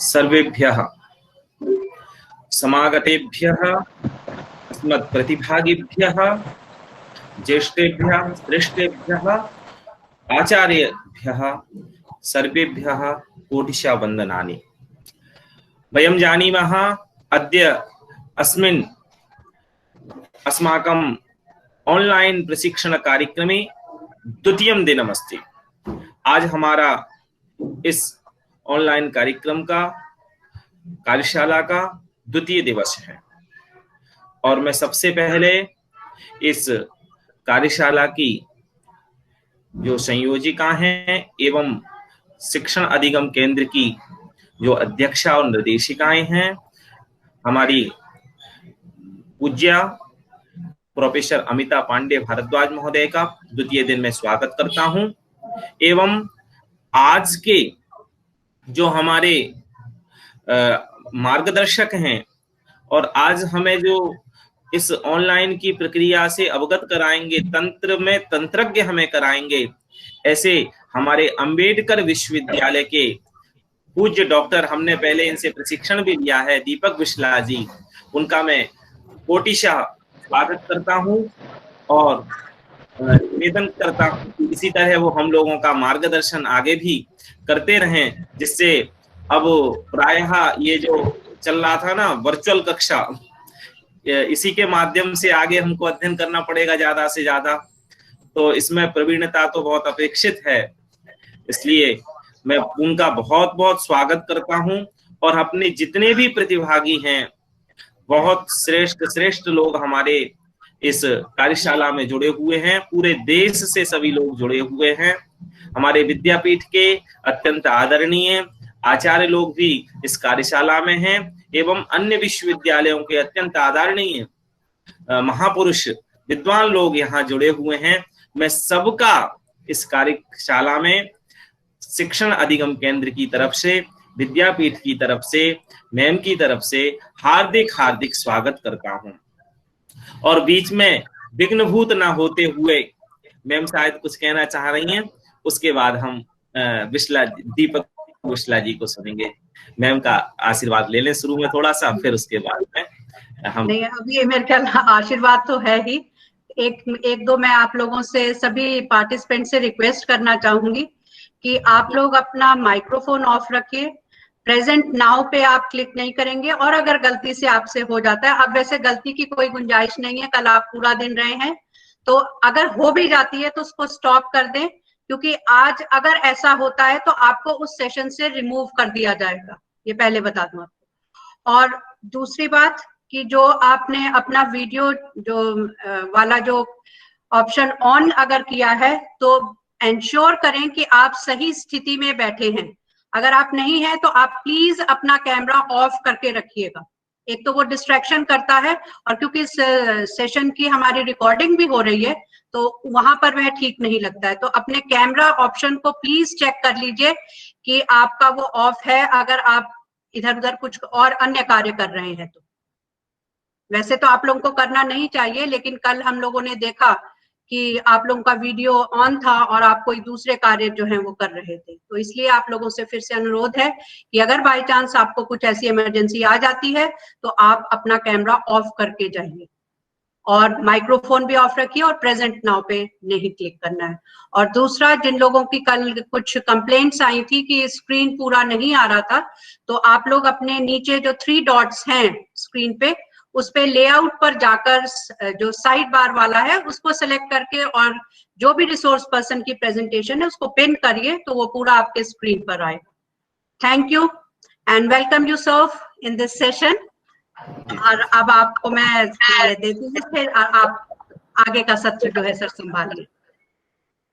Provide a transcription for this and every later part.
सर्वेभ्यः समागतेभ्यः अस्मत्प्रतिभागिभ्यः ज्येष्ठेभ्यः श्रेष्ठेभ्यः आचार्येभ्यः सर्वेभ्यः कोटिशः वन्दनानि। वयं जानीमः अद्य अस्मिन् अस्माकं ऑनलाइन प्रशिक्षण कार्यक्रमे द्वितीयं दिनमस्ति। आज हमारा इस ऑनलाइन कार्यक्रम का कार्यशाला का द्वितीय दिवस है और मैं सबसे पहले इस कार्यशाला की जो संयोजिका हैं एवं शिक्षण अधिगम केंद्र की जो अध्यक्षा और निर्देशिकाएं हैं, हमारी पूज्या प्रोफेसर अमिता पांडे भारद्वाज महोदय का द्वितीय दिन में स्वागत करता हूं एवं आज के जो हमारे मार्गदर्शक हैं और आज हमें जो इस ऑनलाइन की प्रक्रिया से अवगत कराएंगे, तंत्र में तंत्रज्ञ हमें कराएंगे, ऐसे हमारे अंबेडकर विश्वविद्यालय के पूज्य डॉक्टर, हमने पहले इनसे प्रशिक्षण भी लिया है, दीपक बिस्ला जी, उनका मैं कोटिशः स्वागत करता हूं और निवेदन करता हूं कि इसी तरह वो हम लोगों का मार्गदर्शन आगे भी करते रहें, जिससे अब प्रायः ये जो चल रहा था ना वर्चुअल कक्षा, इसी के माध्यम से आगे हमको अध्ययन करना पड़ेगा ज्यादा से ज्यादा, तो इसमें प्रवीणता तो बहुत अपेक्षित है। इसलिए मैं उनका बहुत बहुत स्वागत करता हूं और अपने जितने भी प्रतिभागी हैं, बहुत श्रेष्ठ लोग हमारे इस कार्यशाला में जुड़े हुए हैं, पूरे देश से सभी लोग जुड़े हुए हैं। हमारे विद्यापीठ के अत्यंत आदरणीय आचार्य लोग भी इस कार्यशाला में हैं एवं अन्य विश्वविद्यालयों के अत्यंत आदरणीय महापुरुष विद्वान लोग यहाँ जुड़े हुए हैं। मैं सबका इस कार्यशाला में शिक्षण अधिगम केंद्र की तरफ से, विद्यापीठ की तरफ से, मैम की तरफ से हार्दिक स्वागत करता हूं। और बीच में विघ्नभूत ना होते हुए, मैम शायद कुछ कहना चाह रही हैं, उसके बाद हम दीपक बिस्ला जी को सुनेंगे। मैम का आशीर्वाद ले लें शुरू में थोड़ा सा, फिर उसके बाद में हम नहीं, अभी मेरे ख्याल आशीर्वाद तो है ही। एक दो मैं आप लोगों से, सभी पार्टिसिपेंट से रिक्वेस्ट करना चाहूंगी कि आप लोग अपना माइक्रोफोन ऑफ रखिए। प्रेजेंट नाउ पे आप क्लिक नहीं करेंगे और अगर गलती से आपसे हो जाता है, अब वैसे गलती की कोई गुंजाइश नहीं है, कल आप पूरा दिन रहे हैं, तो अगर हो भी जाती है तो उसको स्टॉप कर दें, क्योंकि आज अगर ऐसा होता है तो आपको उस सेशन से रिमूव कर दिया जाएगा, ये पहले बता दूं आपको। और दूसरी बात कि जो आपने अपना वीडियो वाला जो ऑप्शन ऑन अगर किया है तो एंश्योर करें कि आप सही स्थिति में बैठे हैं। अगर आप नहीं है तो आप प्लीज अपना कैमरा ऑफ करके रखिएगा। एक तो वो डिस्ट्रैक्शन करता है और क्योंकि इस सेशन की हमारी रिकॉर्डिंग भी हो रही है तो वहां पर वह ठीक नहीं लगता है। तो अपने कैमरा ऑप्शन को प्लीज चेक कर लीजिए कि आपका वो ऑफ है, अगर आप इधर उधर कुछ और अन्य कार्य कर रहे हैं तो। वैसे तो आप लोगों को करना नहीं चाहिए, लेकिन कल हम लोगों ने देखा कि आप लोगों का वीडियो ऑन था और आप कोई दूसरे कार्य जो है वो कर रहे थे, तो इसलिए आप लोगों से फिर से अनुरोध है कि अगर बाय चांस आपको कुछ ऐसी इमरजेंसी आ जाती है तो आप अपना कैमरा ऑफ करके जाइए और माइक्रोफोन भी ऑफ रखिए और प्रेजेंट नाउ पे नहीं क्लिक करना है। और दूसरा, जिन लोगों की कल कुछ कंप्लेंट्स आई थी कि स्क्रीन पूरा नहीं आ रहा था, तो आप लोग अपने नीचे जो 3 डॉट्स हैं स्क्रीन पे, उस पे लेआउट पर जाकर जो साइड बार वाला है उसको सिलेक्ट करके और जो भी रिसोर्स पर्सन की प्रेजेंटेशन है उसको पिन करिए तो वो पूरा आपके स्क्रीन पर आएगा। Thank you and welcome you sir in this session. और अब आपको मैं देती हूँ, फिर आप आगे का सत्र जो है सर संभालिए।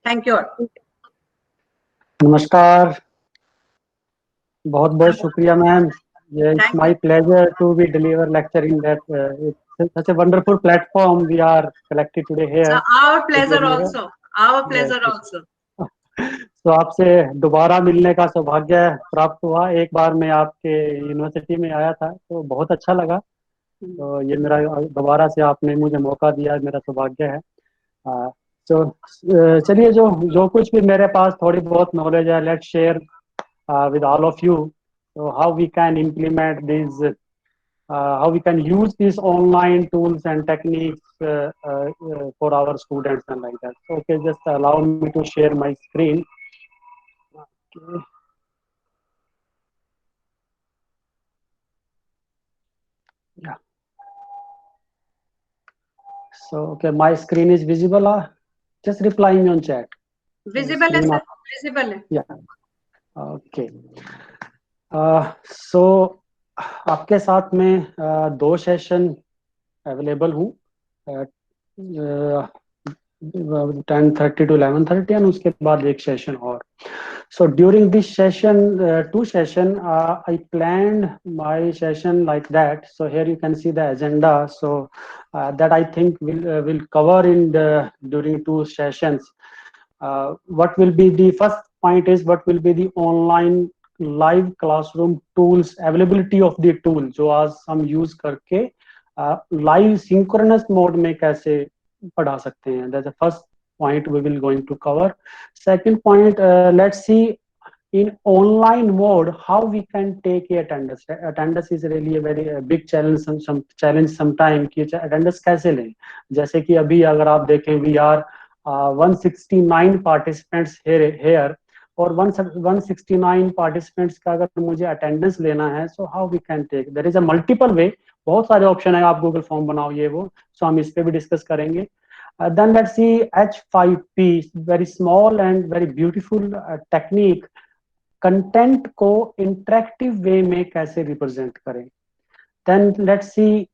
Thank you. नमस्कार, बहुत बहुत शुक्रिया ma'am. It's my pleasure to be deliver lecture in that it's such a wonderful platform we are collected today here. So our pleasure also. Our pleasure also. तो आपसे दोबारा मिलने का सौभाग्य प्राप्त हुआ। एक बार मैं आपके यूनिवर्सिटी में आया था तो बहुत अच्छा लगा, तो ये मेरा दोबारा से आपने मुझे मौका दिया, मेरा सौभाग्य है। तो चलिए, जो कुछ भी मेरे पास थोड़ी बहुत नॉलेज है, let's share with all of you. So how we can implement these, how we can use these online tools and techniques for our students and like that. So, okay, just allow me to share my screen. Okay. Yeah. So, okay, my screen is visible. Just reply me on chat. Visible है Screen sir, visible है. yeah. Okay. So आपके साथ में दो session available हूँ, 10:30 to 11:30 and उसके बाद एक सेशन और. So during this session, two session, I planned my session like that. So here you can see the agenda. So that I think will cover in during two sessions. What will be the first point is what will be the online live classroom tools, availability of the tool जो आज हम use करके live synchronous mode में कैसे पढ़ा सकते हैं. That's the first point we will going to cover. Second point, let's see in online mode how we can take attendance. Attendance is really a very big challenge. Some challenge sometime कि attendance कैसे लें. जैसे कि अभी अगर आप देखें we are 169 participants here और 169 participants का अगर मुझे attendance लेना है, so how we can take. There is a multiple way. बहुत सारे ऑप्शन है, आप गूगल फॉर्म बनाओ ये वो. So हम इस पे भी डिस्कस करेंगे. Then let's see H5P, very small and very beautiful technique. Content को इंटरेक्टिव वे में कैसे रिप्रेजेंट करें. Then let's see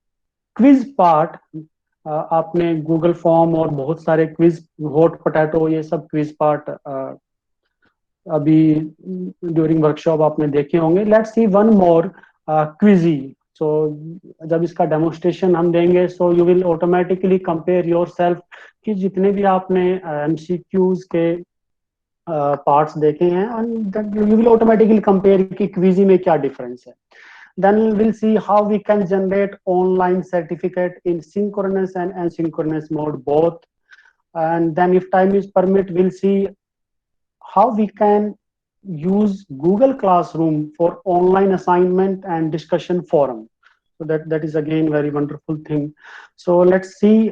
quiz part. आपने गूगल फॉर्म और बहुत सारे क्विज, हॉट पोटैटो, ये सब क्विज पार्ट अभी ड्यूरिंग वर्कशॉप आपने देखे होंगे. Let's see one more quiz. So जब इसका डेमोन्स्ट्रेशन हम देंगे so you will automatically compare yourself कि जितने भी आपने एमसीक्यूज के पार्ट्स देखे हैं and you will automatically compare कि क्विजी में क्या डिफरेंस है. Then we'll see how we can generate online certificate in synchronous and asynchronous mode both. And then if time is permit, we'll see how we can use Google Classroom for online assignment and discussion forum. So that is again very wonderful thing. So let's see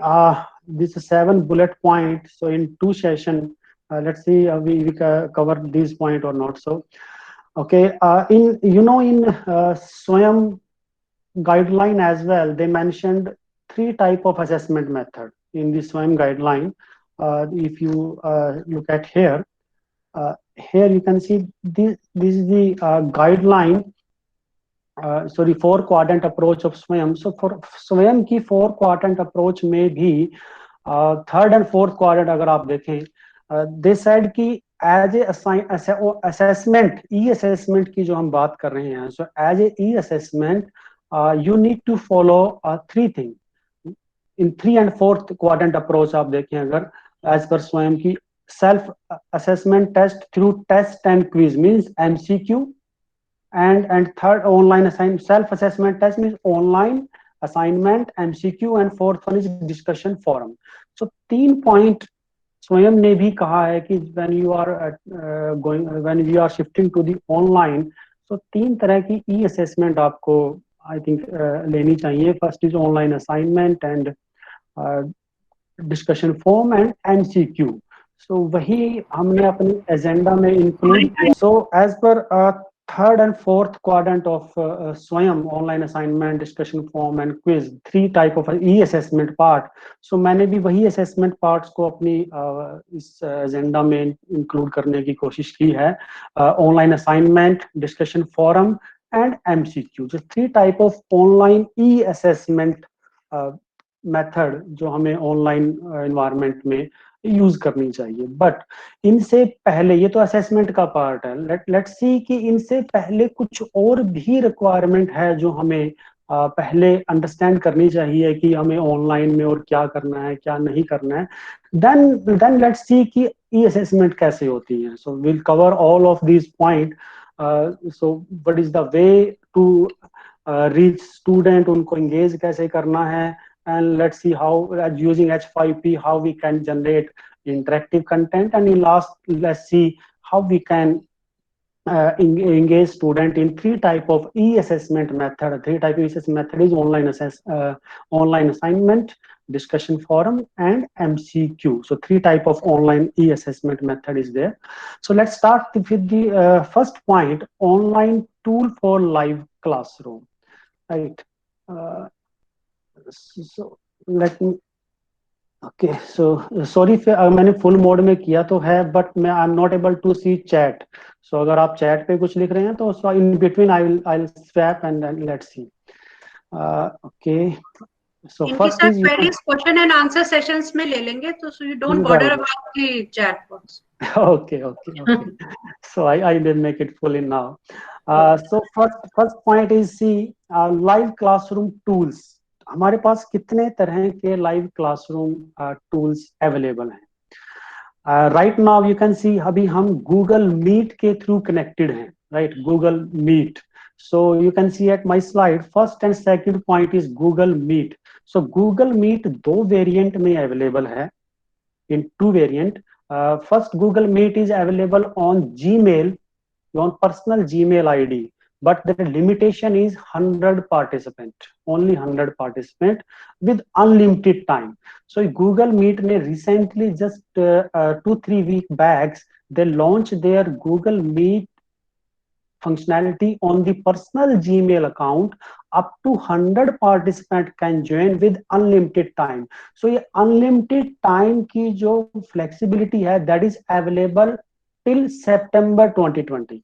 this 7 bullet point. So in two session, let's see we cover this point or not. So okay, in Swayam guideline as well, they mentioned 3 type of assessment method in the Swayam guideline. If you look at here, here you can see this is the guideline. Sorry, 4 quadrant approach of Swayam. So for Swayam की 4 quadrant approach में भी third and fourth quadrant अगर आप देखें, they said कि as a assessment, e-assessment की जो हम बात कर रहे हैं, so as a e-assessment you need to follow 3 things. In 3 and 4th quadrant approach आप देखें अगर as per Swayam की self assessment test through test and quiz means MCQ, and third online assignment self assessment test means online assignment MCQ, and fourth one is discussion forum. So 3 point स्वयं ने भी कहा है कि when we are shifting to the online, so 3 तरह की e-assessment आपको I think लेनी चाहिए. First is online assignment and discussion forum and MCQ. So वही हमने अपने एजेंडा में इंक्लूड किया. So as per third and fourth quadrant of Swayam, online assignment, discussion forum and quiz, 3 type of e-assessment part. So मैंने भी वही assessment parts को अपनी इस एजेंडा में इंक्लूड करने की कोशिश की है. Online assignment, discussion forum and MCQ, जो 3 type of online e-assessment method जो हमें ऑनलाइन एनवायरनमेंट में यूज करनी चाहिए. बट इनसे पहले, ये तो असेसमेंट का पार्ट है, लेट्स सी कि इनसे पहले कुछ और भी रिक्वायरमेंट है जो हमें पहले अंडरस्टैंड करनी चाहिए कि हमें ऑनलाइन में और क्या करना है क्या नहीं करना है. देन लेट्स सी कि ई असेसमेंट कैसे होती है. So will cover all of this point. So what is the way to reach student, उनको एंगेज कैसे करना है, and let's see how using H5P how we can generate interactive content, and in last let's see how we can engage student in three type of e-assessment method. Three type of e-assessment method is online assignment, discussion forum, and MCQ. So three type of online e-assessment method is there. So let's start with the first point: online tool for live classroom. Right. So let me. Okay so sorry मैंने full mode में किया तो है, but मैं I am not able to see chat. So अगर आप chat पे कुछ लिख रहे हैं तो in between I will swap and let's see. Okay so इनकी फर्स्ट सब is queries question and answer sessions में ले लेंगे, तो you don't bother right. About the chat box. Okay, okay, okay. So I will make it fully now. So first point is see live classroom tools. हमारे पास कितने तरह के live classroom tools available हैं. Right now you can see अभी हम Google Meet के through connected हैं. Right, Google Meet. So you can see at my slide first and second point is Google Meet. So Google Meet दो variant में available है, in two variant. First, Google Meet is available on Gmail, on personal Gmail ID, but the limitation is 100 participant, only 100 participant with unlimited time. So Google Meet ने recently just 2-3 week back they launched their Google Meet functionality on the personal Gmail account. Up to 100 participant can join with unlimited time. So ये unlimited time की जो flexibility है that is available till September 2020,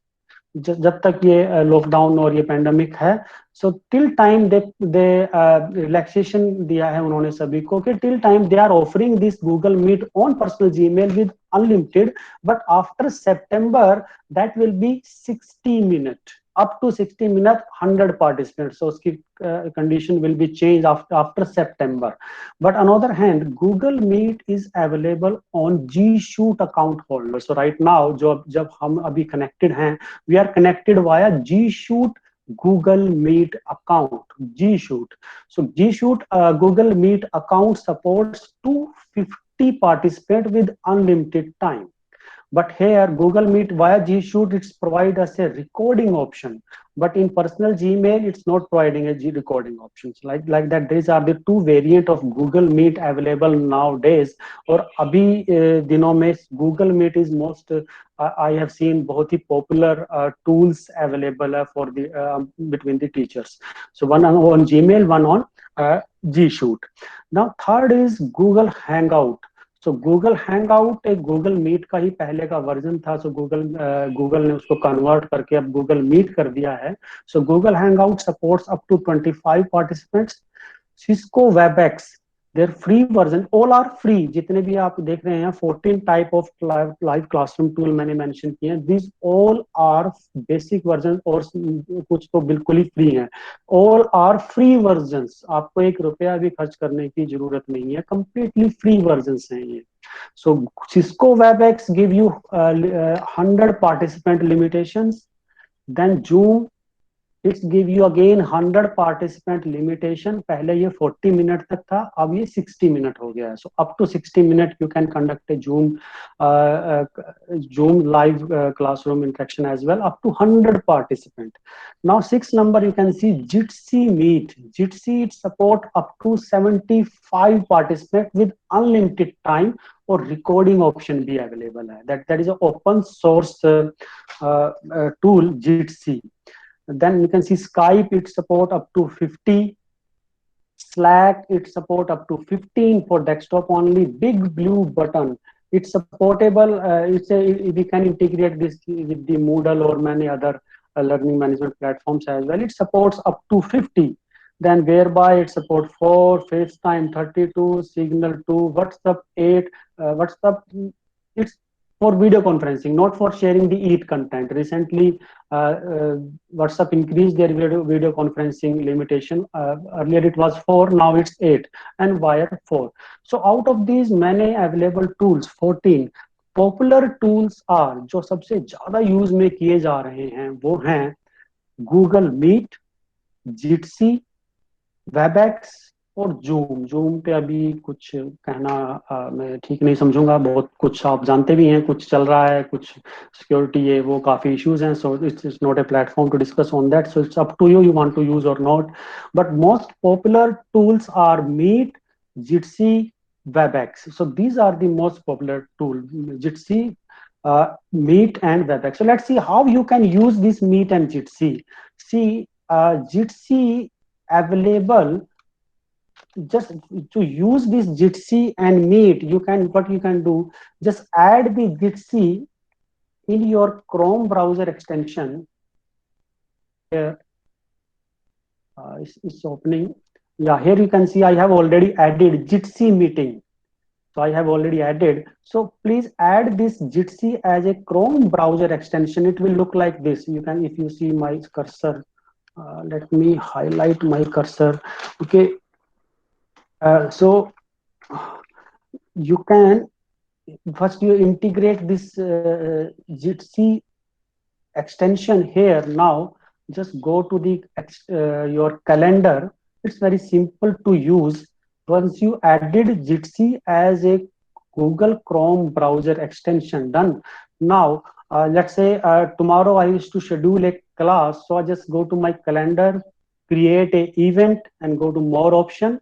जब तक ये lockdown और ये pandemic है. So till time they relaxation दिया है उन्होंने सभी को कि till time they are offering this Google Meet on personal Gmail with unlimited, but after September that will be 60 minute, up to 60 minutes, 100 participants. So उसकी condition will be changed after September. But on other hand, Google Meet is available on G Shoot account holder. So right now जब हम अभी connected हैं, we are connected via G Shoot Google Meet account. G Shoot. So G Shoot Google Meet account supports 250 participants with unlimited time. But here Google Meet via G Shoot it's provide us a recording option, but in personal Gmail it's not providing a recording options like that. These are the two variant of Google Meet available nowadays. और अभी दिनों में Google Meet is most I have seen बहुत ही popular tools available for the between the teachers. So one on Gmail, one on G Shoot. Now third is Google Hangout. So Google hangout एक Google meet का ही पहले का version था. सो Google ने उसको convert करके अब गूगल मीट कर दिया है. So Google Hangout supports up to 25 participants. Cisco Webex their free version, all are free. जितने भी आप देख रहे हैं 14 type of live classroom tool मैंने मेंशन किए हैं. This all are basic version और कुछ तो बिल्कुल ही फ्री हैं. ऑल आर फ्री वर्जन्स, आपको ₹1 भी खर्च करने की जरूरत नहीं है, कंप्लीटली फ्री वर्जन्स हैं ये. So Cisco Webex give you 100 participant limitations. Then Zoom it's give you again 100 participant limitation. पहले ये 40 मिनट तक था, अब ये 60 मिनट हो गया है. So up to 60 minute you can conduct a Zoom live classroom interaction as well, up to 100 participant. Now 6 number you can see Jitsi Meet. Jitsi it support up to 75 participant with unlimited time और recording option भी available है. That is an open source tool Jitsi. Then you can see Skype it support up to 50. Slack it support up to 15 for desktop only. Big Blue Button it's supportable. We can integrate this with the Moodle or many other learning management platforms as well. It supports up to 50. Then Whereby it support 4, FaceTime 32, Signal 2, WhatsApp 8. WhatsApp it's for video conferencing, not for sharing the EAT content. Recently, WhatsApp increased their video conferencing limitation. Earlier it was 4, now it's 8, and Wire 4. So out of these many available tools, 14 popular tools are जो सबसे ज्यादा use में किए जा रहे हैं वो हैं Google Meet, Jitsi, WebEx, और जूम पे अभी कुछ कहना मैं ठीक नहीं समझूंगा, बहुत कुछ आप जानते भी हैं, कुछ चल रहा है, कुछ सिक्योरिटी ये वो काफी इश्यूज हैं, so it's not a platform to discuss on that, so it's up to you want to use और not, but most popular tools are Meet, Jitsi, webex, so these are the most popular tool, jitsi, meet and webex. So let's see how you can use this meet and jitsi. See, jitsi available, just to use this Jitsi and Meet, you can, what you can do, just add the Jitsi in your Chrome browser extension. Here, it's opening. Yeah, here you can see I have already added Jitsi meeting. So I have already added. So please add this Jitsi as a Chrome browser extension. It will look like this. You can, if you see my cursor, let me highlight my cursor. Okay. So you can first you integrate this Jitsi extension here. Now just go to the your calendar. It's very simple to use. Once you added Jitsi as a Google Chrome browser extension, done. Now let's say tomorrow I used to schedule a class, so I just go to my calendar, create a event, and go to more option,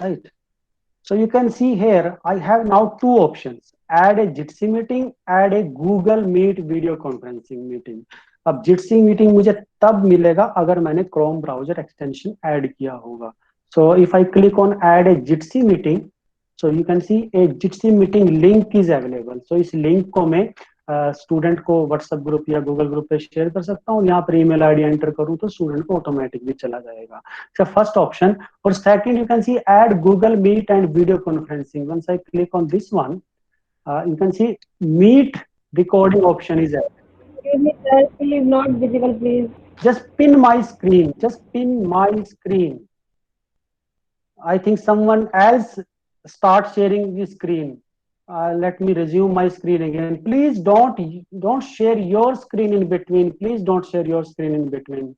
right? So you can see here, I have now two options, add a Jitsi meeting, add a Google Meet video conferencing meeting. अब Jitsi meeting मुझे तब मिलेगा अगर मैंने Chrome browser extension add किया होगा. So if I click on add a Jitsi meeting, so you can see a Jitsi meeting link is available. So इस link को मैं स्टूडेंट को व्हाट्सएप ग्रुप या गूगल ग्रुप पे शेयर कर सकता हूँ. यहाँ पर ईमेल आईडी एंटर करूँ तो स्टूडेंट को ऑटोमेटिकली चला जाएगा. So first option. Or second, you can see add Google Meet and video conferencing. Once I click on this one, you can see Meet recording option is there. Excuse me, sir, please not visible, please. Just pin my screen. Just pin my screen. I think someone else start sharing the screen. Let me resume my screen again. Please don't share your screen in between. Please don't share your screen in between.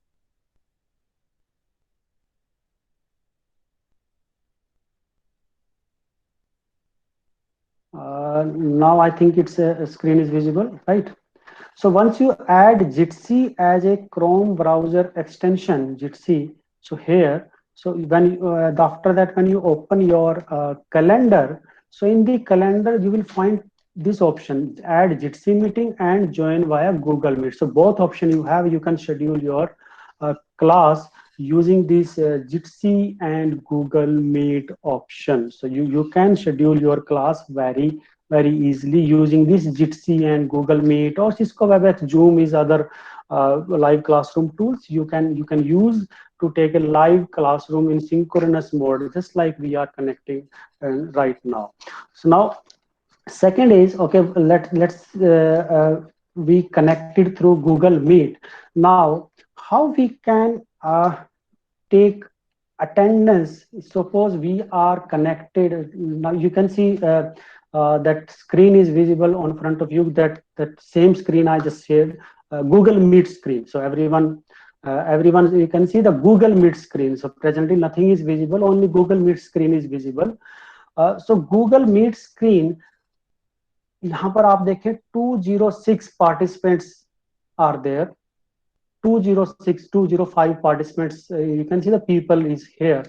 Now I think it's a screen is visible, right? So once you add Jitsi as a Chrome browser extension, Jitsi, so here, so when after that, when you open your calendar, so in the calendar you will find this option, add Jitsi meeting and join via Google Meet. So both option you have, you can schedule your class using this Jitsi and Google Meet option. So you can schedule your class very easily using this Jitsi and Google Meet or Cisco WebEx. Zoom is other live classroom tools you can use to take a live classroom in synchronous mode, just like we are connecting right now. So now second is, okay, let's we connected through Google Meet. Now how we can take attendance? Suppose we are connected. Now you can see that screen is visible on front of you, that same screen I just shared, Google Meet screen. So everyone you can see the Google Meet screen. So presently nothing is visible, only Google Meet screen is visible. So Google Meet screen, यहाँ पर आप देखें 206 participants are there. 206, 205 participants, you can see the people is here.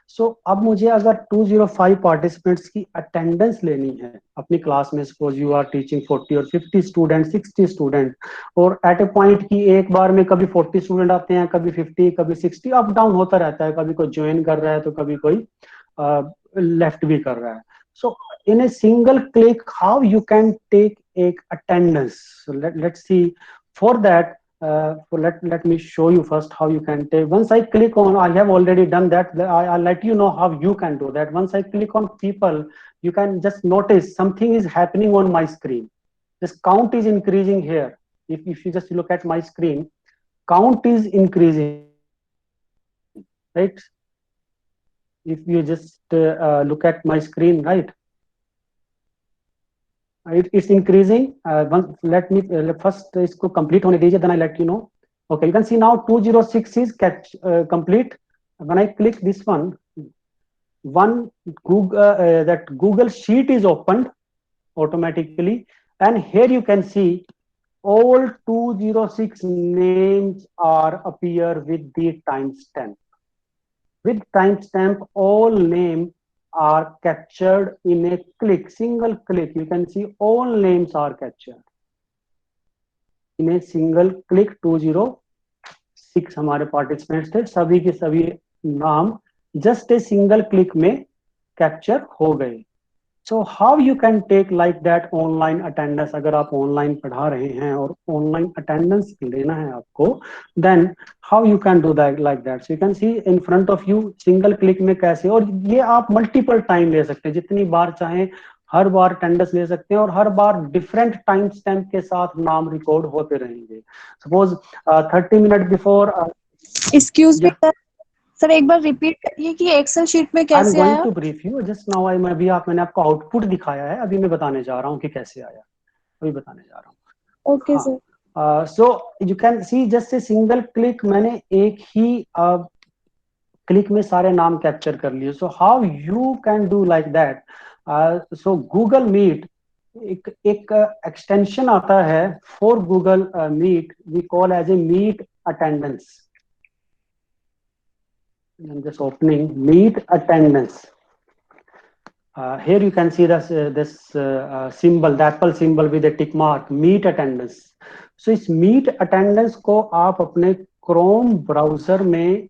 So अब मुझे अगर 205 participants की attendance लेनी है अपनी क्लास में, suppose you are teaching 40 or 50 students, 60 student, और at a point की एक बार में कभी 40 student आते हैं, कभी 50, कभी 60, अप डाउन होता रहता है, कभी कोई ज्वाइन कर रहा है तो कभी कोई लेफ्ट भी कर रहा है. So in a single click, how you can take a attendance? So let's see. For that, let me show you first how you can take. Once I click on, I have already done that. I'll let you know how you can do that. Once I click on people, you can just notice something is happening on my screen. This count is increasing here. If you just look at my screen, count is increasing, right? If you just look at my screen, right? It's increasing. Let me first इसको complete होने दीजिए, then I let you know. Okay, you can see now 206 is complete. When I click this one, one Google that Google Sheet is opened automatically, and here you can see all 206 names are appear with the timestamp. With timestamp, all names are captured in a click, single click. You can see all names are captured in a single click. 206 हमारे participants थे, सभी के सभी नाम just a single click में capture हो गए. So how you can take like that online attendance? अगर आप ऑनलाइन पढ़ा रहे हैं और ऑनलाइन अटेंडेंस लेना है आपको, then how you can do that like that? So you can see in front of you single click में कैसे, और ये आप मल्टीपल टाइम ले सकते हैं, जितनी बार चाहें हर बार अटेंडेंस ले सकते हैं, और हर बार डिफरेंट टाइम स्टैम्प के साथ नाम रिकॉर्ड होते रहेंगे. Suppose 30 minute before. Excuse me sir, एक बार रिपीट करिए कि एक्सेल शीट में कैसे आया. To brief you just now. मैंने आपको आउटपुट दिखाया है, अभी मैं बताने जा रहा हूँ कि कैसे आया, अभी बताने जा रहा हूँ. Okay sir. So you can C just a single click, मैंने एक ही क्लिक में सारे नाम कैप्चर कर लिए. So how you can do like that? So Google Meet एक एक्सटेंशन आता है for Google Meet, we call as a meet attendance. I'm just opening Meet attendance. Here you can see this symbol, the Apple symbol with a tick mark, Meet attendance. So इस Meet attendance को आप अपने Chrome browser में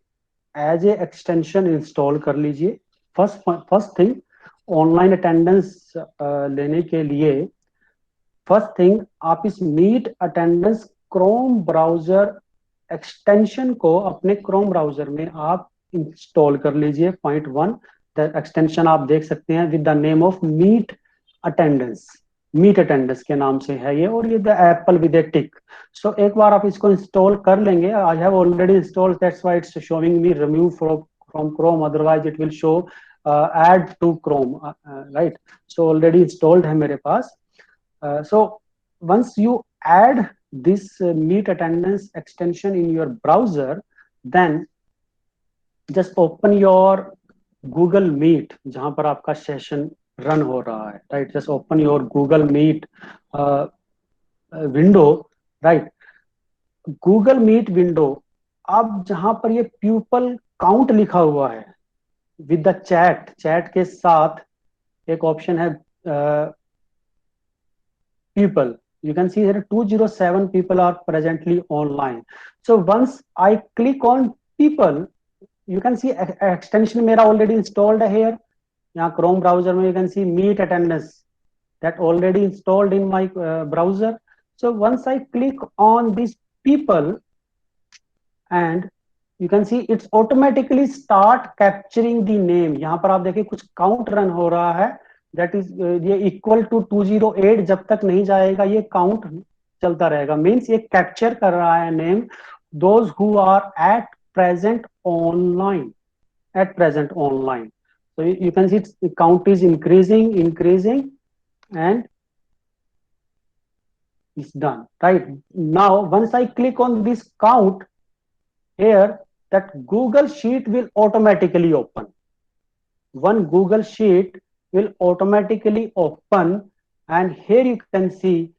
as a extension install कर लीजिए. First thing, online attendance लेने के लिए first thing आप इस Meet attendance Chrome browser extension को अपने Chrome browser में आप इंस्टॉल कर लीजिए. पॉइंट 1, द एक्सटेंशन आप देख सकते हैं with the name of Meet attendance. Meet attendance के नाम से है ये, और ये the apple with a tick. So एक बार आप इसको इंस्टॉल कर लेंगे. I have already installed, that's why it's showing me remove from Chrome, otherwise it will show add to Chrome, right. So already installed है मेरे पास. So once you add this meet attendance extension in your browser, then just open your Google Meet जहां पर आपका session run हो रहा है, right. Just open your Google Meet window, right. Google Meet window, अब जहां पर ये पीपल काउंट लिखा हुआ है विद द चैट के साथ एक ऑप्शन है people. You can see here 207 people are presently online. So once I click on people, you can see extension मेरा already installed है here. यहाँ Chrome browser में you can see Meet attendance that already installed in my browser. So once I click on these people, and you can see it's automatically start capturing the name. यहाँ पर आप देखिए कुछ count run हो रहा है, that is ये equal to 208 जब तक नहीं जाएगा ये काउंट चलता रहेगा. मीन्स ये कैप्चर कर रहा है name those who are at present online. So you can see the count is increasing and it's done, right. Now once I click on this count here, that Google Sheet will automatically open. One Google Sheet will automatically open, and here you can see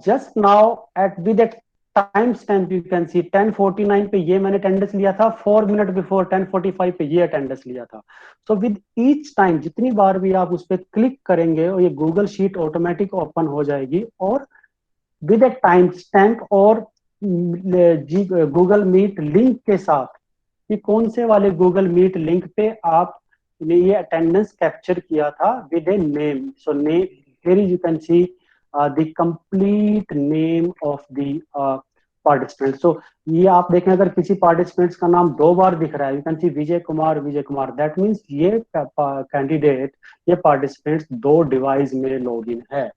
just now at with a time stamp you can सी 10:49 पे ये मैंने attendance लिया था, 4 minute before 10:45 पे ये attendance लिया था. So with each time जितनी बार भी आप उस पर क्लिक करेंगे और ये गूगल शीट ऑटोमेटिक ओपन हो जाएगी, और विद ए टाइम स्टैम्प और गूगल मीट लिंक के साथ कि कौन से वाले गूगल मीट लिंक पे आप ने ये अटेंडेंस कैप्चर किया था with a name. So name here you can see the complete name of the participant. So ये आप देखें अगर किसी पार्टिसिपेंट्स का नाम 2 बार दिख रहा है, you can see Vijay Kumar, that means ये कैंडिडेट, ये पार्टिसिपेंट्स 2 डिवाइस में लॉगिन है.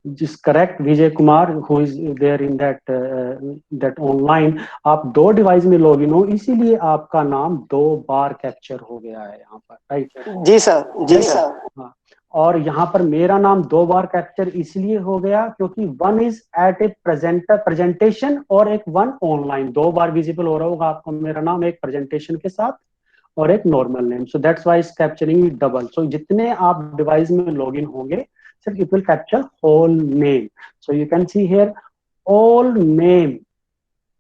जिस correct Vijay Kumar who is there in that online, आप 2 डिवाइस में लॉगिन हो, इसीलिए आपका नाम 2 बार कैप्चर हो गया है यहाँ पर, राइट. जी सर. हाँ, और यहाँ पर मेरा नाम 2 बार कैप्चर इसलिए हो गया क्योंकि one is at a presentation और एक वन ऑनलाइन. 2 बार विजिबल हो रहा होगा आपको मेरा नाम एक प्रेजेंटेशन के साथ और एक normal name. So that's why it's capturing double. So जितने आप डिवाइस में लॉगिन होंगे, सिर्फ it will capture whole name. So you can see here all name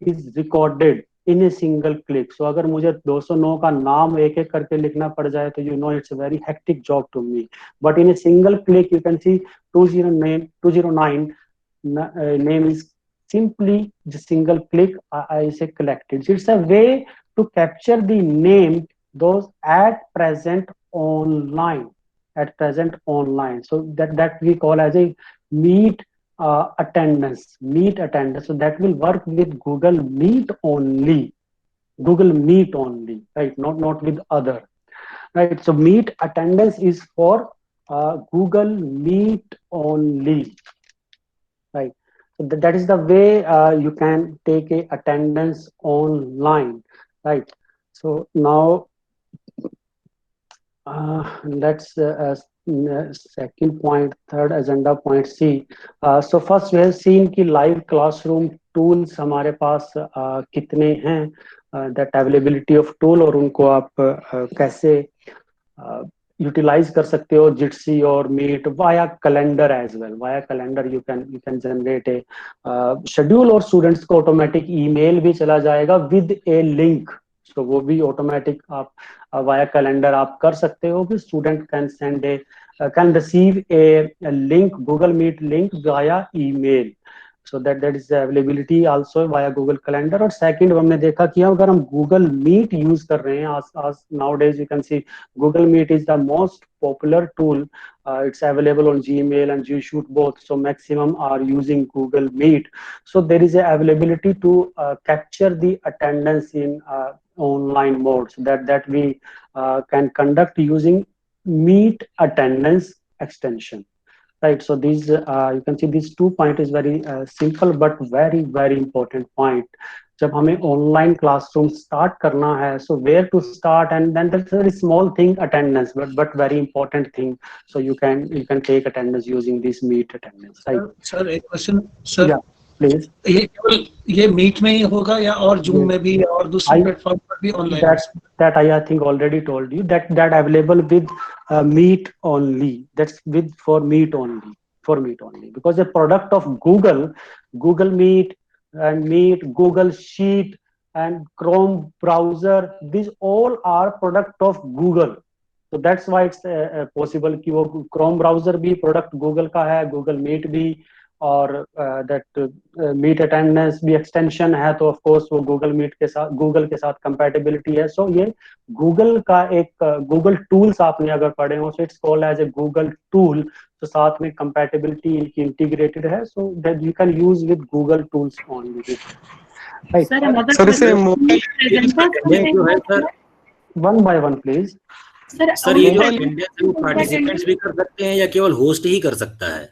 is recorded in a single click. So अगर मुझे 209 का नाम एक एक करके लिखना पड़ जाए तो you know it's a very hectic job to me. But in a single click you can see 209 name is simply the single click I say collected. So it's a way to capture the name those at present online, so that we call as a meet attendance. So that will work with Google Meet only, right? Not with other, right? So Meet attendance is for Google Meet only, right? So that is the way you can take a attendance online, right? So now let's second point, third agenda point C. So first we have seen कि live classroom tools हमारे पास कितने हैं, that availability of tool और उनको आप कैसे utilise कर सकते हो. जिटसी और meet via calendar as well. Via calendar you can generate a schedule, और स्टूडेंट्स को ऑटोमेटिक ईमेल भी चला जाएगा विद ए लिंक. सो वो भी ऑटोमेटिक आप वाया कैलेंडर आप कर सकते हो कि student can send a can receive a link, Google Meet link via email. So that is availability also via Google Calendar. और सेकंड हमने देखा कि अगर हम गूगल मीट यूज कर रहे हैं, आज nowadays you can C Google Meet is the most popular tool. It's available on Gmail and G Shoot both. So maximum are using Google Meet. So there is a availability to capture the attendance in online mode. So that we can conduct using Meet attendance extension. Right. So these you can see these 2 point is very simple but very important point. जब हमें online classroom start करना है, so where to start, and then that's a very small thing attendance, but very important thing. So you can take attendance using this meet attendance, right? Sir एक question sir, please. ये केवल ये meet में ही होगा या और zoom में भी और दूसरे प्लेटफॉर्म पर भी online? That I think already told you that available with Meet only. That's with for Meet only, because the product of Google Meet and Meet, Google Sheet and Chrome browser, these all are product of Google. So that's why it's possible कि वो Chrome browser भी product Google का है, Google Meet भी, और that Meet attendance भी extension है. तो of course वो Google के साथ compatibility है. So ये Google का एक Google tools आपने अगर पढ़े हो, so it's called as a Google tool. तो साथ में compatibility इनकी integrated है, so that you can use with Google tools only. Right. Sir इसे One by one please. Sir ये जो अटेंडेंस है वो पार्टिसिपेंट्स भी कर सकते हैं या केवल होस्ट ही कर सकता है?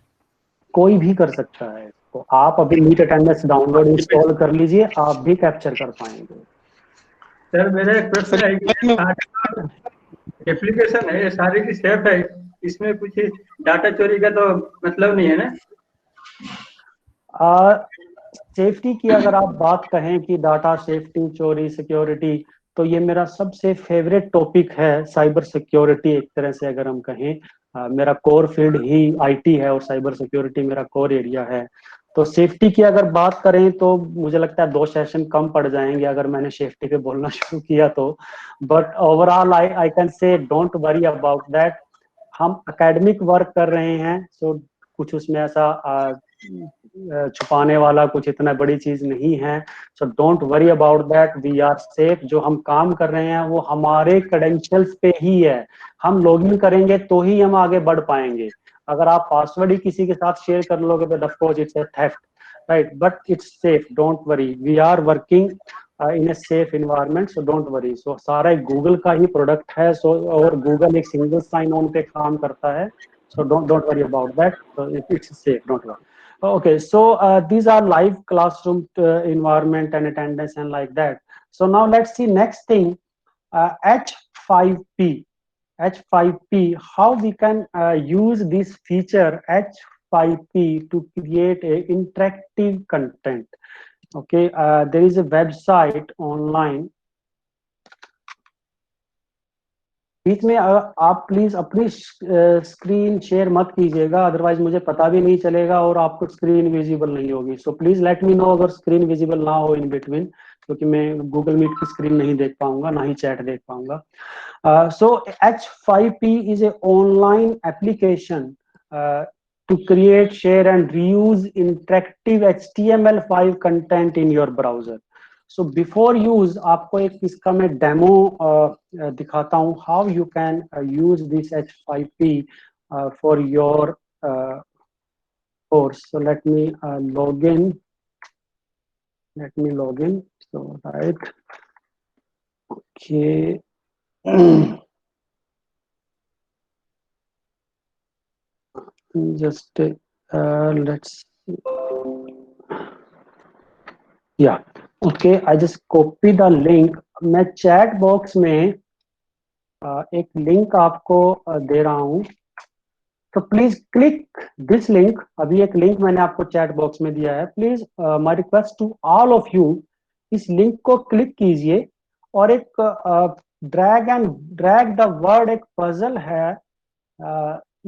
कोई भी कर सकता है. तो आप अभी मीट अटेंडेंस डाउनलोड इंस्टॉल कर लीजिए, आप भी कैप्चर कर पाएंगे. सर मेरा एक प्रश्न है, एप्लीकेशन है ये सारी की सेफ है, इसमें कुछ डाटा चोरी का तो मतलब नहीं है ना? सेफ्टी की अगर आप बात कहें कि डाटा सेफ्टी, चोरी, सिक्योरिटी, तो ये मेरा सबसे फेवरेट टॉपिक है. साइबर सिक्योरिटी एक तरह से अगर हम कहें, मेरा कोर फील्ड ही आईटी है और साइबर सिक्योरिटी मेरा कोर एरिया है. तो सेफ्टी की अगर बात करें तो मुझे लगता है 2 सेशन कम पड़ जाएंगे अगर मैंने सेफ्टी पे बोलना शुरू किया तो. But overall I can say don't worry about that. हम एकेडमिक वर्क कर रहे हैं, सो कुछ उसमें ऐसा छुपाने वाला कुछ इतना बड़ी चीज नहीं है. So don't worry about that, we are safe. जो हम काम कर रहे हैं वो हमारे क्रेडेंशियल्स पे ही है. हम लॉगिन करेंगे तो ही हम आगे बढ़ पाएंगे. अगर आप पासवर्ड ही किसी के साथ शेयर कर लोगे तो of course it's a theft, right? But it's safe, don't worry. We are working in a safe environment, so don't worry. So सारा गूगल का ही प्रोडक्ट है, सो और गूगल एक सिंगल साइन ऑन पे काम करता है. So don't worry about that. So it's safe, don't worry. Okay, so these are live classroom environment and attendance and like that. So now let's see next thing, H5P. H5P, how we can use this feature H5P to create a interactive content. Okay, there is a website online. बीच में आप please अपनी screen share मत कीजिएगा, otherwise मुझे पता भी नहीं चलेगा और आपको स्क्रीन विजिबल नहीं होगी। So please let me know अगर स्क्रीन विजिबल ना हो इन बिटवीन, क्योंकि मैं गूगल मीट की स्क्रीन नहीं देख पाऊंगा, ना ही चैट देख पाऊंगा। So H5P is a online application to create, share and reuse interactive HTML5 content in your browser. So before use, आपको एक इसका मैं डेमो दिखाता हूँ how you can use this H5P for your course. So let me log in. So right, okay. Just let's, yeah, okay, I just copy the link. मैं chat box में एक link आपको दे रहा हूँ, तो प्लीज क्लिक दिस लिंक। अभी एक link मैंने आपको चैट बॉक्स में दिया है, please my request to all of you, इस लिंक को क्लिक कीजिए और एक ड्रैग द वर्ड, एक पजल है,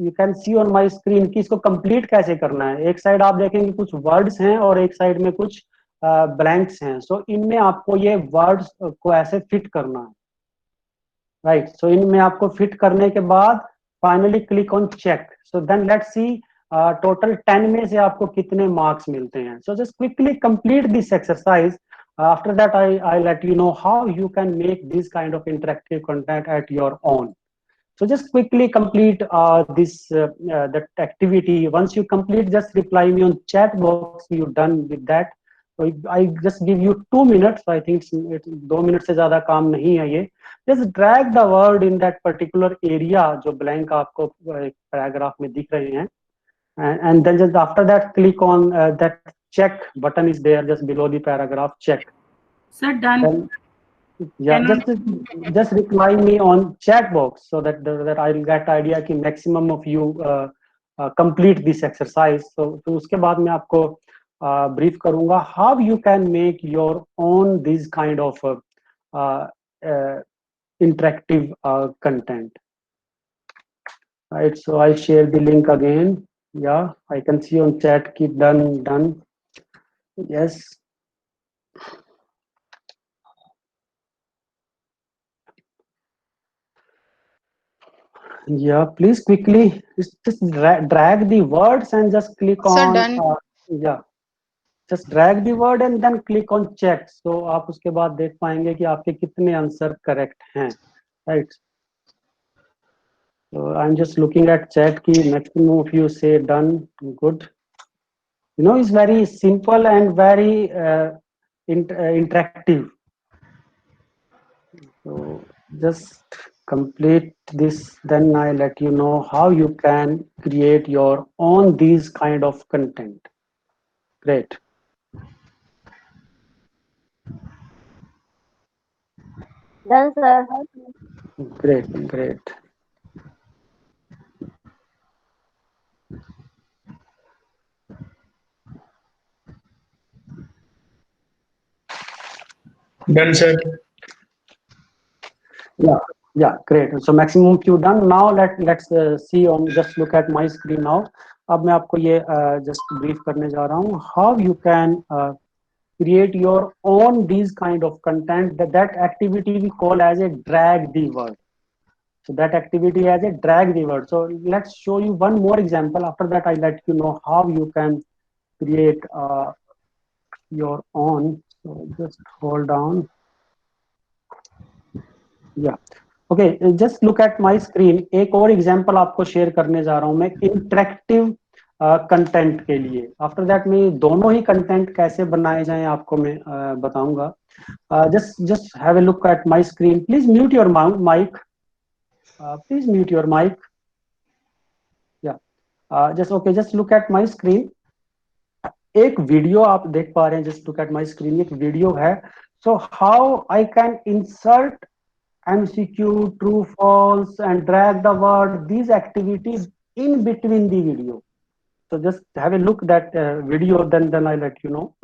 you can see on my screen कि इसको कंप्लीट कैसे करना है। एक साइड आप देखेंगे कुछ वर्ड्स हैं और एक साइड में कुछ ब्लैंक्स हैं। सो इनमें आपको ये वर्ड्स को ऐसे फिट करना है, राइट। सो इनमें आपको फिट करने के बाद finally click on check. So then let's see total 10 में से आपको कितने मार्क्स मिलते हैं। So just quickly complete this exercise. After that, I let you know how you can make this kind of interactive content at your own. So just quickly complete that activity. Once you complete, just reply me on chat box you done with that. So I just give you 2 minutes. I think 2 minutes से ज़्यादा काम नहीं है ये। Just drag the word in that particular area जो blank आपको paragraph में दिख रहे हैं, and then just after that click on that check button is there just below the paragraph, check. Sir, done. Then, yeah, just reply me on chat box so that that I'll get idea कि maximum of you complete this exercise. So उसके बाद मैं आपको brief करूँगा how you can make your own this kind of interactive content. Right, so I share the link again. Yeah, I can see on chat keep done. Yes. Yeah, please quickly just drag the words and just click on. Sir, done. Yeah, just drag the word and then click on check. So आप उसके बाद देख पाएंगे कि आपके कितने answer correct हैं, right? So I'm just looking at chat की maximum of you say done, good. You know, it's very simple and very interactive. So just complete this, then I let you know how you can create your own these kind of content. Great. Done, sir. Great. Done, sir. Yeah, great. So maximum few done. Now let's see on, just look at my screen now. अब मैं आपको ये just brief करने जा रहा हूँ how you can create your own these kind of content. That activity we call as a drag the word. So that activity as a drag the word. So let's show you one more example. After that, I let you know how you can create your own. So just hold on. Yeah. Okay, just look at my screen. एक और example आपको share करने जा रहा हूँ मैं interactive content के लिए। आफ्टर दैट मैं दोनों ही कंटेंट कैसे बनाए जाएं आपको मैं बताऊंगा। just have a look at my screen. Please mute your mic. Please mute your mic. Yeah. Just look at my screen. एक वीडियो आप देख पा रहे हैं, just look at my screen. एक वीडियो है. So how I can insert MCQ, true, false, and drag the word, these activities in between the video. So just have a look that video, then I let you know.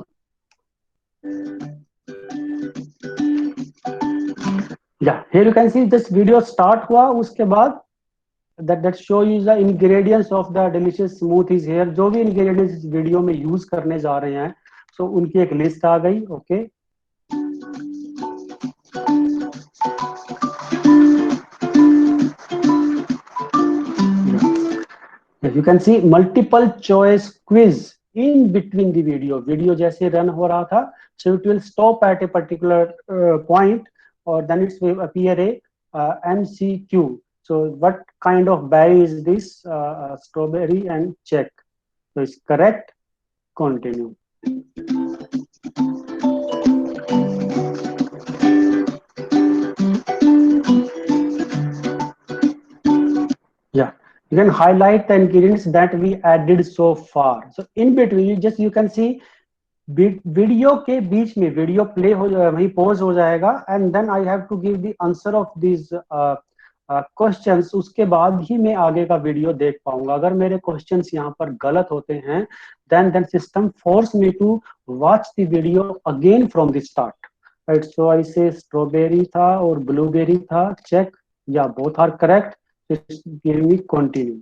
या here you can see this video start हुआ, उसके बाद that show you the ingredients of the delicious smoothies here. जो भी ingredients इस video में use करने जा रहे हैं, so उनकी एक लिस्ट आ गई. Okay, you can see multiple choice quiz in between the video जैसे रन हो रहा था, so it will stop at a particular point or then it will appear a MCQ. So what kind of berry is this? Strawberry, and check. So it's correct. Continue. Yeah, you can highlight the ingredients that we added so far. So in between you can see video के बीच में video play हो वही pause हो जाएगा, and then I have to give the answer of this questions. उसके बाद ही मैं आगे का वीडियो देख पाऊंगा. अगर मेरे क्वेश्चंस यहाँ पर गलत होते हैं, then system force me to watch the video again from the start. Right, so I say strawberry था और ब्लूबेरी था. चेक, या both are correct. Give me continue.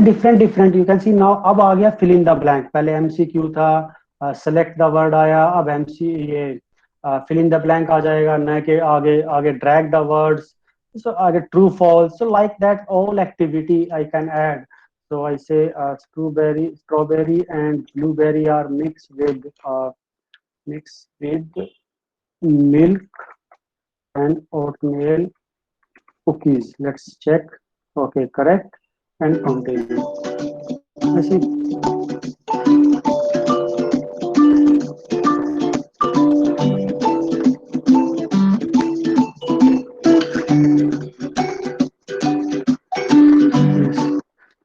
Different you can see now. अब आ गया फिल इन द ब्लैंक. पहले MCQ था, select the word आया, अब एमसी ये फिल इन द ब्लैंक आ जाएगा. न के आगे ड्रैग द वर्ड्स, सो आगे true false. So like that all activity I can add. So I say strawberry and blueberry are mix with milk and oatmeal cookies. Let's check. Okay, correct. And continue. ऐसे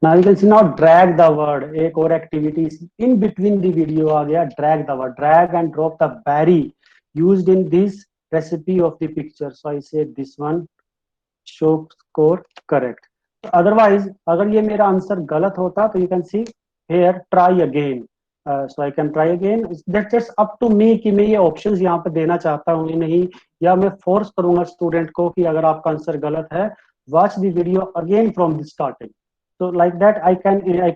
now you can see now drag the word. एक और activity in between the video आ गया. drag the word, drag and drop the berry used in this recipe of the picture. So I say this one, show score correct. Otherwise अगर ये मेरा answer गलत होता तो you can see here try again. So I can try again. That's up to me कि मैं ये options यहाँ पे देना चाहता हूँ या नहीं, या मैं फोर्स करूंगा स्टूडेंट को कि अगर आपका आंसर गलत है, watch the video again from the starting. So like that I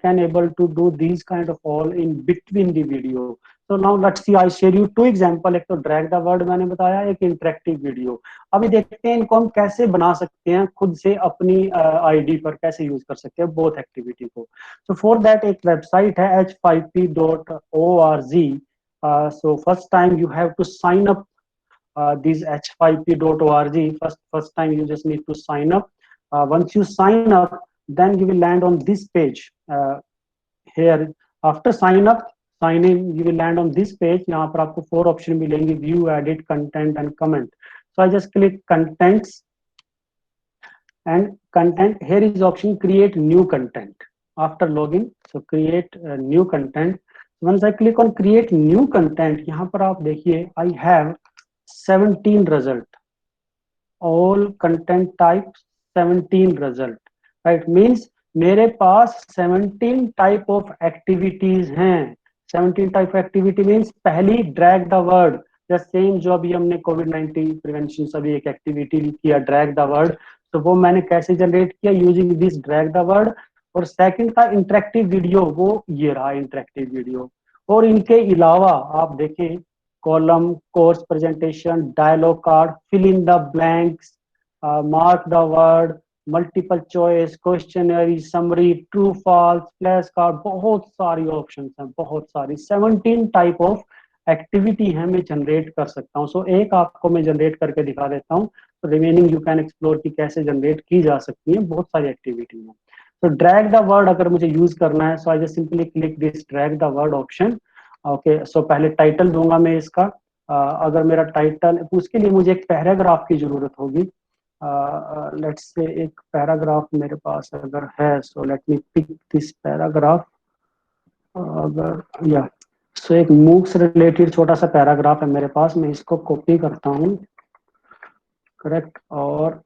can able to do these kind of all in between the video. So now let's see, I share you two example. एक तो drag the word मैंने बताया, एक interactive video. अभी देखते हैं इनको हम कैसे बना सकते हैं, खुद से अपनी आईडी पर कैसे यूज कर सकते हैं बोथ एक्टिविटी को. So for that एक वेबसाइट है h5p.org. So first time you have to sign up this h5p.org. First time you just need to sign up. Once you sign up, then you will land on this page. Here after sign in you will land on this page. यहाँ पर आपको 4 option मिलेंगे, view, edit, content and comment. So I just click contents and content. Here is option create new content after login. So create new content. Once I click on create new content, यहाँ पर आप देखिए I have 17 result. All content types 17 result. Right, means मेरे पास 17 type of activities हैं. 17 type of activity means पहली drag the word, the same जो अभी हमने कोविड-19 प्रिवेंशन सभी एक एक्टिविटी किया ड्रैग द वर्ड. तो वो मैंने कैसे जनरेट किया, using this drag the word. और सेकंड था इंटरेक्टिव वीडियो, वो ये रहा इंटरेक्टिव वीडियो. और इनके अलावा आप देखें column, course presentation, dialogue card, fill in the blanks, mark the word, multiple choice, questionnaire, summary, true false, flash card. बहुत सारी ऑप्शंस हैं, बहुत सारी 17 टाइप ऑफ एक्टिविटी है मैं जनरेट कर सकता हूँ. सो एक आपको मैं जनरेट करके दिखा देता हूँ. तो रिमेनिंग यू कैन एक्सप्लोर की कैसे जनरेट की जा सकती है, बहुत सारी एक्टिविटी है. तो ड्रैग द वर्ड अगर मुझे यूज करना है, so I just simply click this drag the word option. Okay, so पहले टाइटल दूंगा मैं इसका. अगर मेरा टाइटल, उसके लिए मुझे एक पैराग्राफ की जरूरत होगी. लेट्स से एक पैराग्राफ मेरे पास अगर है, so let me pick this paragraph. अगर या सो एक मूक से रिलेटेड छोटा सा पैराग्राफ है मेरे पास, मैं इसको कॉपी करता हूँ. करेक्ट. और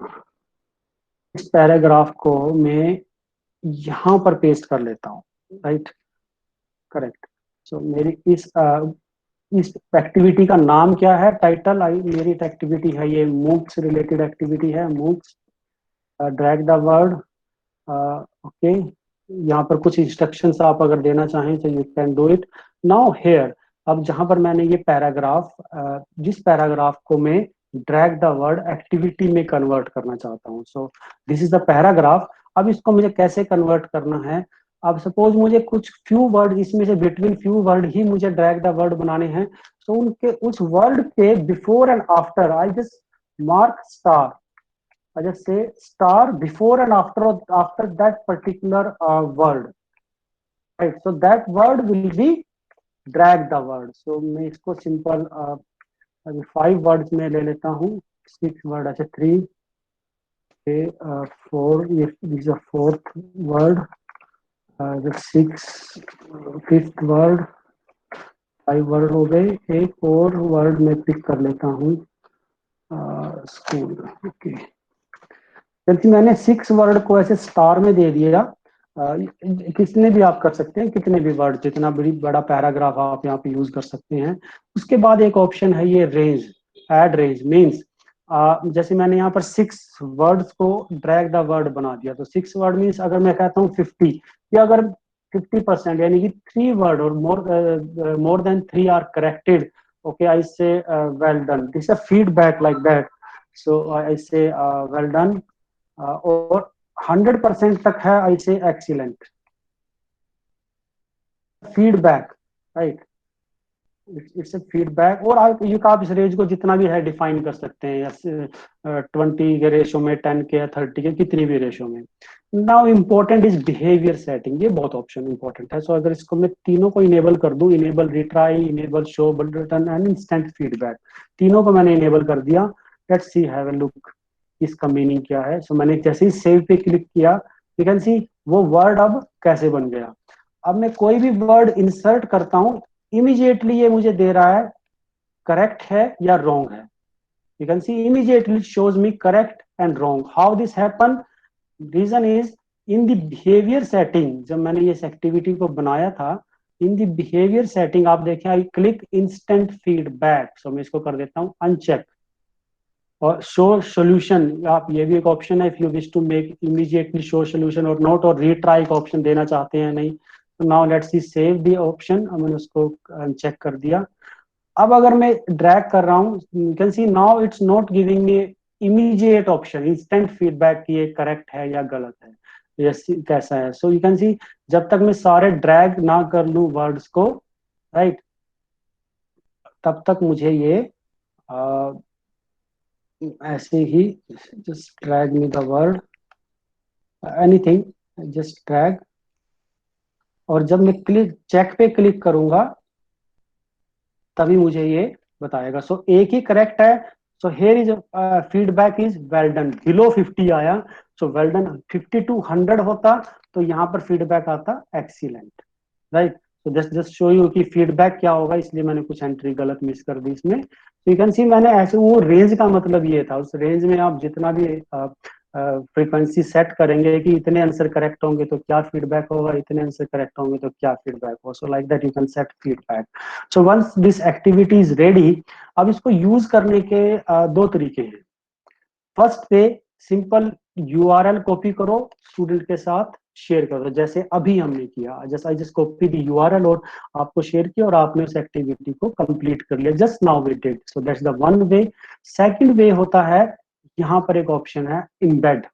इस पैराग्राफ को मैं यहाँ पर पेस्ट कर लेता हूँ, राइट, करेक्ट। सो मेरी इस एक्टिविटी का नाम क्या है, टाइटल, मेरी एक्टिविटी है ये मूव्स रिलेटेड एक्टिविटी है, moves, drag the word, okay. यहाँ पर कुछ इंस्ट्रक्शंस आप अगर देना चाहें तो you can do it now here. अब जहां पर मैंने ये पैराग्राफ, जिस पैराग्राफ को मैं ड्रैग द वर्ड एक्टिविटी में कन्वर्ट करना चाहता हूँ, so this is the paragraph. अब इसको मुझे कैसे कन्वर्ट करना है, अब सपोज मुझे कुछ फ्यू वर्ड इसमें से बिटवीन फ्यू वर्ड ही मुझे ड्रैग द वर्ड बनाने हैं, तो उनके उस वर्ड के before and after I just mark star, I just say star before and after that particular word, right? So that word will be drag the word. So मैं इसको simple अभी 5 words में ले लेता हूँ, 6 word, अच्छा 3, okay, 4, this is a 4th word, the 6, 5th word, 5 word हो गए, एक और word मैं pick कर लेता हूँ, school, okay। क्योंकि मैंने 6 वर्ड को ऐसे स्टार में दे दिया, कितने भी आप कर सकते हैं, कितने भी वर्ड, जितना बड़ा पैराग्राफ आप यहाँ पे यूज कर सकते हैं। उसके बाद एक ऑप्शन है ये रेंज, ऐड रेंज, मींस जैसे मैंने यहाँ पर 6 वर्ड्स को ड्रैग द वर्ड बना दिया, तो 6 वर्ड मीन्स अगर मैं कहता हूँ 50, या अगर 50% यानी कि 3 वर्ड और more than 3 are corrected, okay, I say well done, this a feedback like that, so I say well done, और 100% तक है I say excellent, feedback, right, it's a feedback. और आप इस रेंज को जितना भी है डिफाइन कर सकते हैं, या 20 के रेशो में, 10 के या 30 के, कितनी भी रेशो में। Now important is behaviour setting, ये बहुत ऑप्शन इंपॉर्टेंट है। सो अगर इसको मैं तीनों को इनेबल कर दूं, enable retry, enable show button and instant feedback, तीनों को मैंने इनेबल कर दिया। Let's see, have a look इसका मीनिंग क्या है। सो मैंने जैसे ही सेव पे क्लिक किया, यू कैन सी वो वर्ड अब कैसे बन गया। अब मैं कोई भी वर्ड इंसर्ट करता हूं, इमीडिएटली ये मुझे दे रहा है करेक्ट है या रॉन्ग है। You can see immediately shows me correct and wrong. How this happen, reason is in the behaviour setting. जब मैंने इस एक्टिविटी को बनाया था, इन द बिहेवियर सेटिंग आप देखें, आई क्लिक इंस्टेंट फीडबैक, सो मैं इसको कर देता हूं अनचेक। और शो सोल्यूशन, आप ये भी एक ऑप्शन है, if you wish to make immediately show solution और नोट, और रीट्राई का ऑप्शन देना चाहते हैं नहीं, तो now let's see save the option, मैंने उसको चेक कर दिया। अब अगर मैं ड्रैग कर रहा हूँ, you can see now it's not giving me immediate option, instant feedback की ये करेक्ट है या गलत है, ये कैसा है। सो यू कैन सी जब तक मैं सारे ड्रैग ना कर लूं वर्ड्स को, राइट, तब तक मुझे ये ऐसे ही just drag me the word anything, just drag, और जब मैं क्लिक चेक पे क्लिक करूंगा तभी मुझे ये बताएगा। सो एक ही करेक्ट है, so here is feedback is well done, below 50 आया, सो वेल डन। 50 to 100 होता तो यहाँ पर फीडबैक आता एक्सीलेंट, राइट। तो जस्ट शो यू कि फीडबैक क्या होगा, इसलिए मैंने कुछ एंट्री गलत मिस कर दी इसमें। तो यू कैन सी मैंने ऐसे, वो रेंज का मतलब ये था, उस रेंज में आप जितना भी फ्रीक्वेंसी सेट करेंगे कि इतने आंसर करेक्ट होंगे तो क्या फीडबैक होगा, इतने आंसर करेक्ट होंगे तो क्या फीडबैक होगा। So like that you can set feedback. So once this activity is ready, अब इसको यूज करने के 2 तरीके हैं। फर्स्ट पे सिंपल URL कॉपी करो, स्टूडेंट के साथ शेयर करो, जैसे अभी हमने किया, just I just copy the URL और आपको शेयर किया और आपने उस एक्टिविटी को कंप्लीट कर लिया, just now we did. So that's the one way. Second way होता है, यहाँ पर एक ऑप्शन है इम्बेड।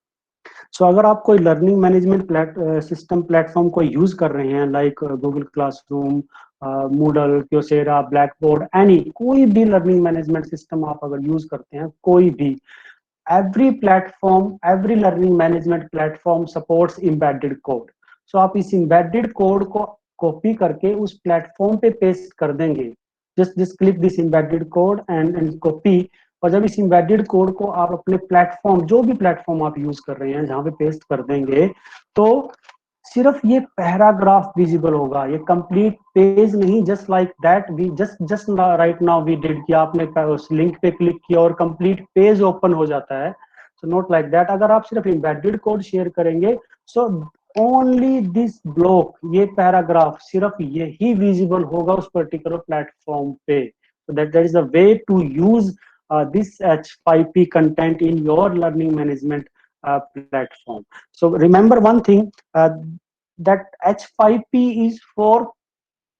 सो अगर आप कोई लर्निंग मैनेजमेंट सिस्टम प्लेटफॉर्म को यूज कर रहे हैं, like Google classroom, Moodle, Kyocera, black board, any, कोई भी लर्निंग मैनेजमेंट सिस्टम आप अगर यूज करते हैं, कोई भी, every platform, every learning management platform supports embedded code. So आप इस embedded code को कॉपी करके उस प्लेटफॉर्म पे पेस्ट कर देंगे, just click this embedded code and copy। और जब इस embedded code को आप अपने प्लेटफॉर्म, जो भी प्लेटफॉर्म आप यूज कर रहे हैं, जहां पे पेस्ट कर देंगे, तो सिर्फ ये पैराग्राफ विजिबल होगा, ये कंप्लीट पेज नहीं। Just like that we just right now we did कि आपने उस लिंक पे क्लिक किया और कंप्लीट पेज ओपन हो जाता है। So not like that. अगर आप सिर्फ एम्बेडेड कोड शेयर करेंगे, सो ओनली दिस ब्लॉक, ये पैराग्राफ सिर्फ यही विजिबल होगा उस पर्टिकुलर प्लेटफॉर्म पे. So that is a way to use this H5P content in your learning management platform. So remember one thing, that H5P is for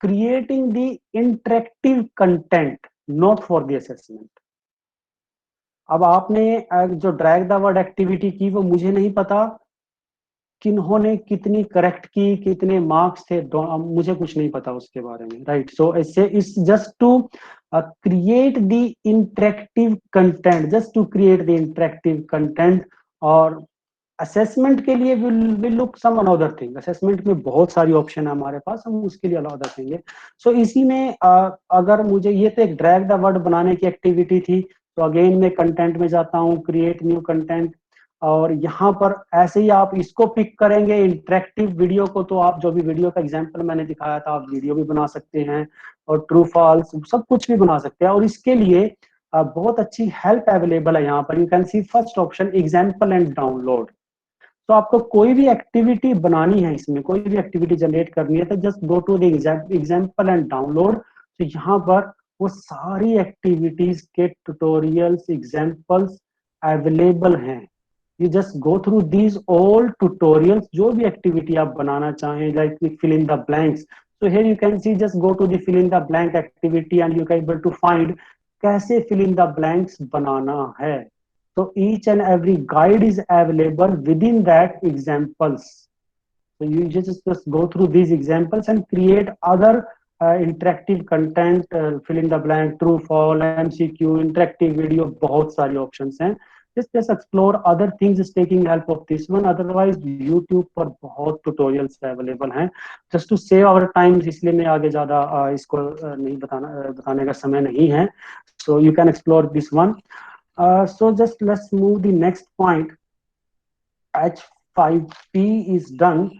creating the interactive content, not for the assessment. अब आपने जो drag the word activity की वो मुझे नहीं पता किन्होंने कितनी correct की, कितने मार्क्स थे, मुझे कुछ नहीं पता उसके बारे में, राइट. सो इससे इस just to create the interactive content, just to create the interactive content. और असेसमेंट के लिए will look some another thing. Assessment में बहुत सारी ऑप्शन है हमारे पास, हम उसके लिए अलाउड रखेंगे. सो इसी में अगर मुझे, ये तो एक ड्रैग द वर्ड बनाने की एक्टिविटी थी, तो अगेन मैं कंटेंट में जाता हूँ, क्रिएट न्यू कंटेंट, और यहाँ पर ऐसे ही आप इसको पिक करेंगे इंटरेक्टिव वीडियो को. तो आप जो भी वीडियो का एग्जांपल मैंने दिखाया था, आप वीडियो भी बना सकते हैं और ट्रू फॉल्स सब कुछ भी बना सकते हैं. और इसके लिए बहुत अच्छी हेल्प अवेलेबल है यहाँ पर. You can C first option example and download. तो आपको कोई भी एक्टिविटी बनानी है, इसमें कोई भी एक्टिविटी जनरेट करनी है, तो just go to the example and download. तो यहाँ पर वो सारी एक्टिविटीज के ट्यूटोरियल्स, एग्जाम्पल्स अवेलेबल हैं. You just go through these all tutorials, जो भी एक्टिविटी आप बनाना चाहें, like fill in the blanks. So here you can see, just go to the fill in the blank activity and you can able to find कैसे fill in the blanks बनाना है. So each and every guide is available within that examples. So you just go through these examples and create other interactive content, fill in the blank, true false, MCQ, interactive video, बहुत सारी options हैं. Just explore other things taking help of this one. Otherwise YouTube पर बहुत tutorials available हैं. Just to save our time, इसलिए मैं आगे ज़्यादा इसको नहीं बताने का समय नहीं है. So you can explore this one. So just let's move the next point. H5P is done.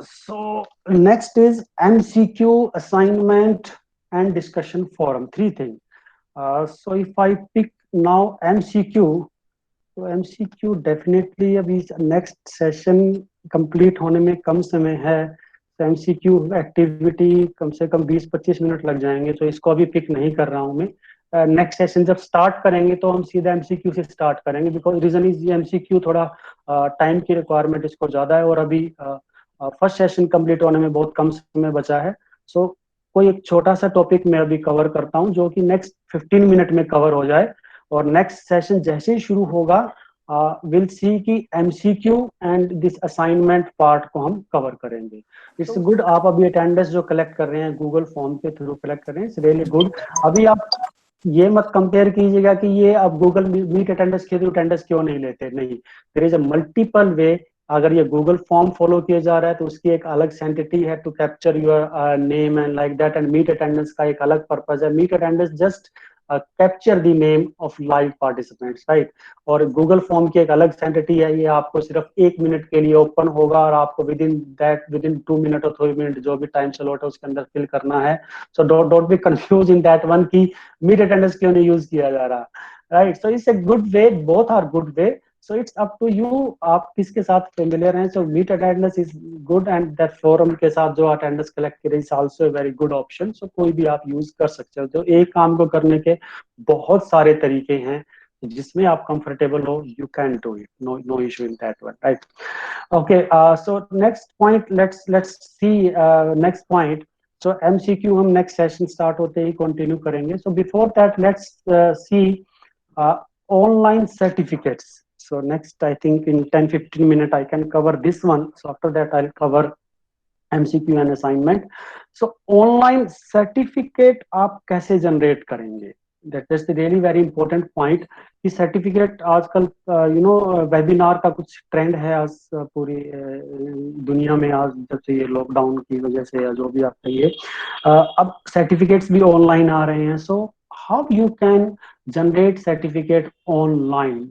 So next is MCQ, assignment and discussion forum. Three things. So if I pick now MCQ, तो MCQ definitely अभी next session complete होने में कम समय है. तो MCQ activity कम से कम 20-25 minute लग जाएंगे, तो इसको अभी पिक नहीं कर रहा हूँ मैं. नेक्स्ट सेशन जब स्टार्ट करेंगे तो हम सीधा MCQ से स्टार्ट करेंगे, बिकॉज रीजन इज MCQ थोड़ा टाइम की रिक्वायरमेंट इसको ज्यादा है, और अभी फर्स्ट सेशन कंप्लीट होने में बहुत कम समय बचा है. सो कोई एक छोटा सा टॉपिक मैं अभी कवर करता हूँ जो कि नेक्स्ट 15 मिनट में कवर हो जाए, और नेक्स्ट सेशन जैसे ही शुरू होगा विल सी कि MCQ and this assignment part को हम कवर करेंगे. It's good. आप अभी अटेंडेंस जो कलेक्ट कर रहे हैं गूगल फॉर्म के थ्रू कलेक्ट कर रहे हैं, इट्स रियली गुड. अभी आप ये मत कंपेयर कीजिएगा कि ये आप गूगल मीट अटेंडेंस के थ्रू अटेंडेंस क्यों नहीं लेते. नहीं, देयर इज अ मल्टीपल वे. अगर ये गूगल फॉर्म फॉलो किया जा रहा है तो उसकी एक अलग सेंटिटी है to capture your name and like that, and meet attendance का एक अलग पर्पज है. Meet attendance just capture the name of live participants, right. और गूगल फॉर्म की एक अलग सेंटिटी है, ये आपको सिर्फ 1 मिनट के लिए ओपन होगा और आपको विद इन 2 मिनट और 3 मिनट जो भी टाइम स्लॉट है उसके अंदर फिल करना है. So don't be confuse in that one कि मीट अटेंडेंस क्यों नहीं यूज किया जा रहा, right. So it's a good way, both are good way. So it's up to you, आप किसके साथ फेमिलियर हैं. So meet attendance is good and that forum के साथ जो attendance collect करे is also a very good option. So कोई भी आप यूज कर सकते हो. तो एक काम को करने के बहुत सारे तरीके हैं, जिसमें आप कंफर्टेबल हो, you can do it. No issue in that one, right? Okay. So next point, let's see next point. So MCQ हम next session start होते ही continue करेंगे. So before that, let's see online certificates. So next, I think in 10-15 minutes I can cover this one. So after that I'll cover MCQ and assignment. So online certificate आप कैसे generate करेंगे? That's the really very important point. कि certificate आजकल webinar का कुछ trend है आज पूरी दुनिया में, आज जब से ये लॉकडाउन की वजह से या जो भी आप कहिए, अब सर्टिफिकेट्स भी ऑनलाइन आ रहे हैं. So how you can generate certificate online?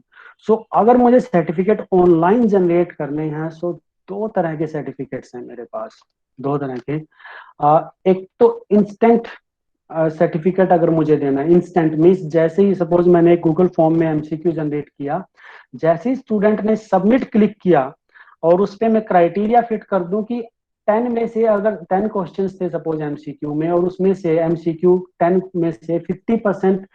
सो अगर मुझे सर्टिफिकेट ऑनलाइन जनरेट करने हैं, सो 2 तरह के सर्टिफिकेट्स हैं मेरे पास, 2 तरह के. एक तो इंस्टेंट सर्टिफिकेट अगर मुझे देना है, इंस्टेंट मीन्स जैसे ही सपोज मैंने गूगल फॉर्म में MCQ जनरेट किया, जैसे ही स्टूडेंट ने सबमिट क्लिक किया और उस पे मैं क्राइटेरिया फिट कर दूं कि 10 में से अगर 10 क्वेश्चंस थे सपोज एमसीक्यू में, और उसमें से एमसीक्यू 10 में से 50%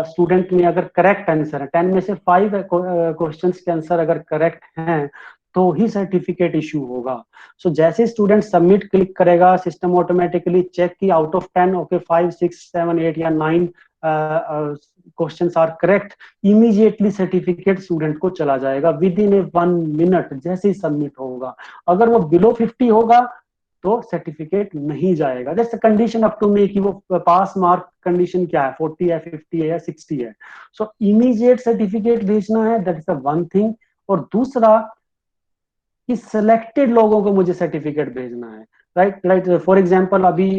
स्टूडेंट में अगर करेक्ट आंसर है, 10 में से 5 क्वेश्चंस के आंसर अगर करेक्ट हैं तो ही सर्टिफिकेट इशू होगा। सो जैसे स्टूडेंट सबमिट क्लिक करेगा, सिस्टम ऑटोमेटिकली चेक की आउट ऑफ 10 ओके 5 6 7 8 या 9 questions are correct, immediately certificate student को चला जाएगा विद इन ए 1 मिनट जैसे ही सबमिट होगा। अगर वो बिलो 50 होगा तो सर्टिफिकेट नहीं जाएगा। That's condition up to me कि वो पास मार्क कंडीशन क्या है, 40 है 50 है या 60 है। सो इमीडिएट सर्टिफिकेट भेजना है, that is the one thing. और दूसरा कि सिलेक्टेड लोगों को मुझे सर्टिफिकेट भेजना है, राइट। फॉर एग्जांपल अभी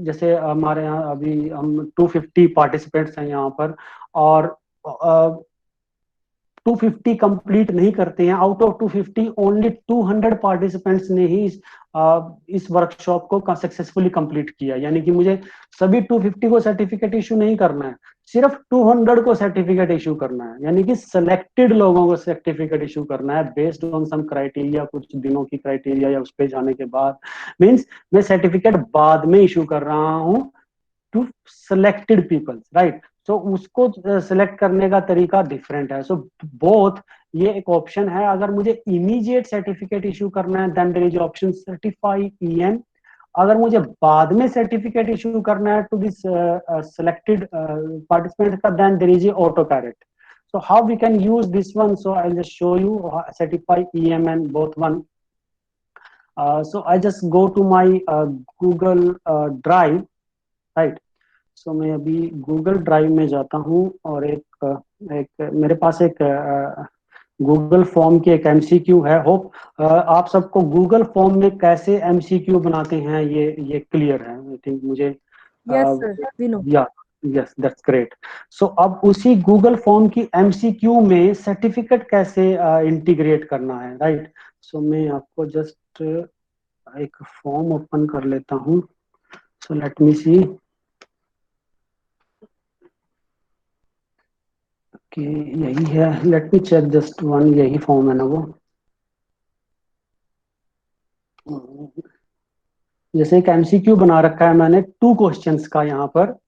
जैसे हमारे यहाँ अभी हम 250 पार्टिसिपेंट्स हैं यहाँ पर, और 250 कंप्लीट नहीं करते हैं। आउट ऑफ 250 ओनली 200 पार्टिसिपेंट्स ने ही इस वर्कशॉप को सक्सेसफुली कंप्लीट किया। यानी कि मुझे सभी 250 को सर्टिफिकेट इशू नहीं करना है, सिर्फ 200 को सर्टिफिकेट इशू करना है। यानी कि सिलेक्टेड लोगों को सर्टिफिकेट इशू करना है बेस्ड ऑन सम क्राइटेरिया, कुछ दिनों की क्राइटेरिया या उस पे जाने के बाद। मींस मैं सर्टिफिकेट बाद में इशू कर रहा हूँ टू सिलेक्टेड पीपल्स, राइट। सो उसको सिलेक्ट करने का तरीका डिफरेंट है। सो बोथ ये एक ऑप्शन है। अगर मुझे इमीडिएट सर्टिफिकेट इशू करना है then there is option Certify'em. अगर मुझे बाद में सर्टिफिकेट इशू करना है टू दिस सिलेक्टेड पार्टिसिपेंट का then there is Autocrat. So how we can use this one? So I'll just show you certify EM and both one. So I just go to my Google Drive, right? So मैं अभी Google Drive में जाता हूँ और एक मेरे पास एक Google form की एक MCQ है। होप आप सबको Google फॉर्म में कैसे MCQ बनाते हैं ये क्लियर है। आई थिंक मुझे Yes, sir. We know. या यस दैट्स ग्रेट। सो अब उसी गूगल फॉर्म की एमसीक्यू में सर्टिफिकेट कैसे इंटीग्रेट करना है, राइट। सो मैं आपको जस्ट एक फॉर्म ओपन कर लेता हूँ। सो लेट मी सी कि यही है, let me check just one, यही फॉर्म है ना वो। जैसे एक एमसीक्यू बना रखा है मैंने 2 क्वेश्चंस का यहाँ पर।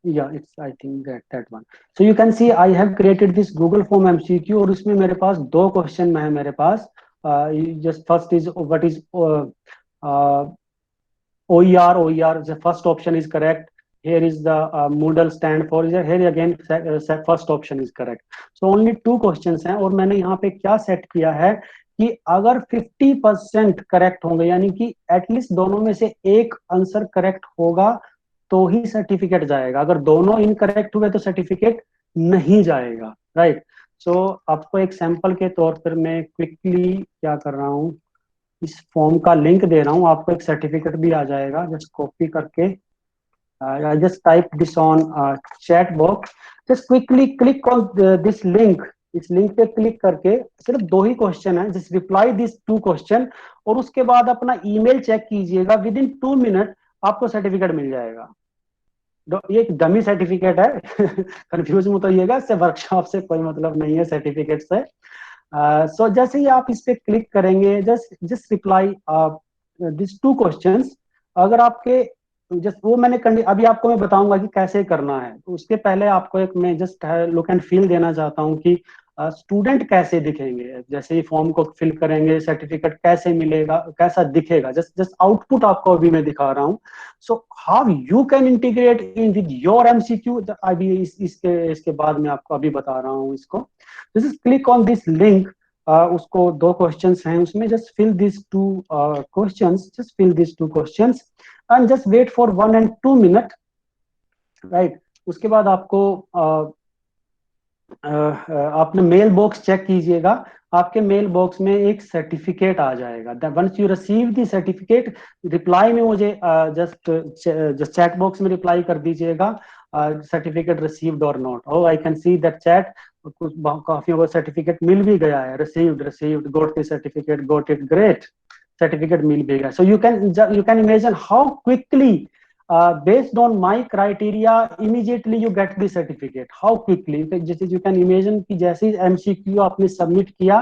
Yeah, it's I think that one. So you can see I have created this Google Form MCQ और इसमें मेरे पास 2 क्वेश्चन है मेरे पास। just first is what is OER. The first option is correct. Here is the Moodle stand for. Here again first option is correct. So only 2 questions हैं और मैंने यहाँ पे क्या सेट किया है कि अगर 50% करेक्ट होंगे, यानी कि एटलीस्ट दोनों में से एक आंसर करेक्ट होगा तो ही सर्टिफिकेट जाएगा। अगर दोनों इनकरेक्ट हुए तो सर्टिफिकेट नहीं जाएगा, राइट। सो आपको एक सैंपल के तौर पर मैं क्विकली क्या कर रहा हूँ, इस फॉर्म का लिंक दे रहा हूँ, आपको एक सर्टिफिकेट भी आ जाएगा। जस्ट कॉपी करके I just type this on chat box. Just quickly click on this link. इस लिंक पे क्लिक करके सिर्फ 2 ही क्वेश्चन है, जस्ट रिप्लाई दिस 2 क्वेश्चन और उसके बाद अपना ईमेल चेक कीजिएगा। विद इन 2 मिनट आपको सर्टिफिकेट मिल जाएगा। ये एक डमी सर्टिफिकेट है, कंफ्यूज मत होइएगा, इससे वर्कशॉप से कोई मतलब नहीं है, सर्टिफिकेट से। सो जैसे ही आप इस पे क्लिक करेंगे, जस्ट रिप्लाई दिस 2 क्वेश्चंस। अगर आपके जस्ट वो मैंने अभी आपको मैं बताऊंगा कि कैसे करना है, तो उसके पहले आपको एक मैं जस्ट लुक एंड फील देना चाहता हूँ कि स्टूडेंट कैसे दिखेंगे। जैसे ही फॉर्म को फिल करेंगे सर्टिफिकेट कैसे मिलेगा, कैसा दिखेगा, जस्ट आउटपुट आपको अभी मैं दिखा रहा हूँ। सो how you can integrate in with your MCQ, अभी इसके बाद मैं आपको अभी बता रहा हूँ इसको। Just click on this link. उसको 2 क्वेश्चंस हैं उसमें, just fill this 2 questions, just fill this 2 questions and just wait for 1 and 2 minute, right. उसके बाद आपको आपने मेल बॉक्स चेक कीजिएगा, आपके मेल बॉक्स में एक सर्टिफिकेट आ जाएगा। Once you receive the certificate, reply में मुझे जस्ट चैट बॉक्स में रिप्लाई कर दीजिएगा सर्टिफिकेट रिसीव्ड और not. Oh I can see that chat, काफी वो सर्टिफिकेट मिल भी गया है, received got the certificate, got it, great, certificate मिल भी गया। So you can imagine how quickly based on my criteria immediately you get the certificate, how quickly। you can imagine कि जैसे MCQ आपने सबमिट किया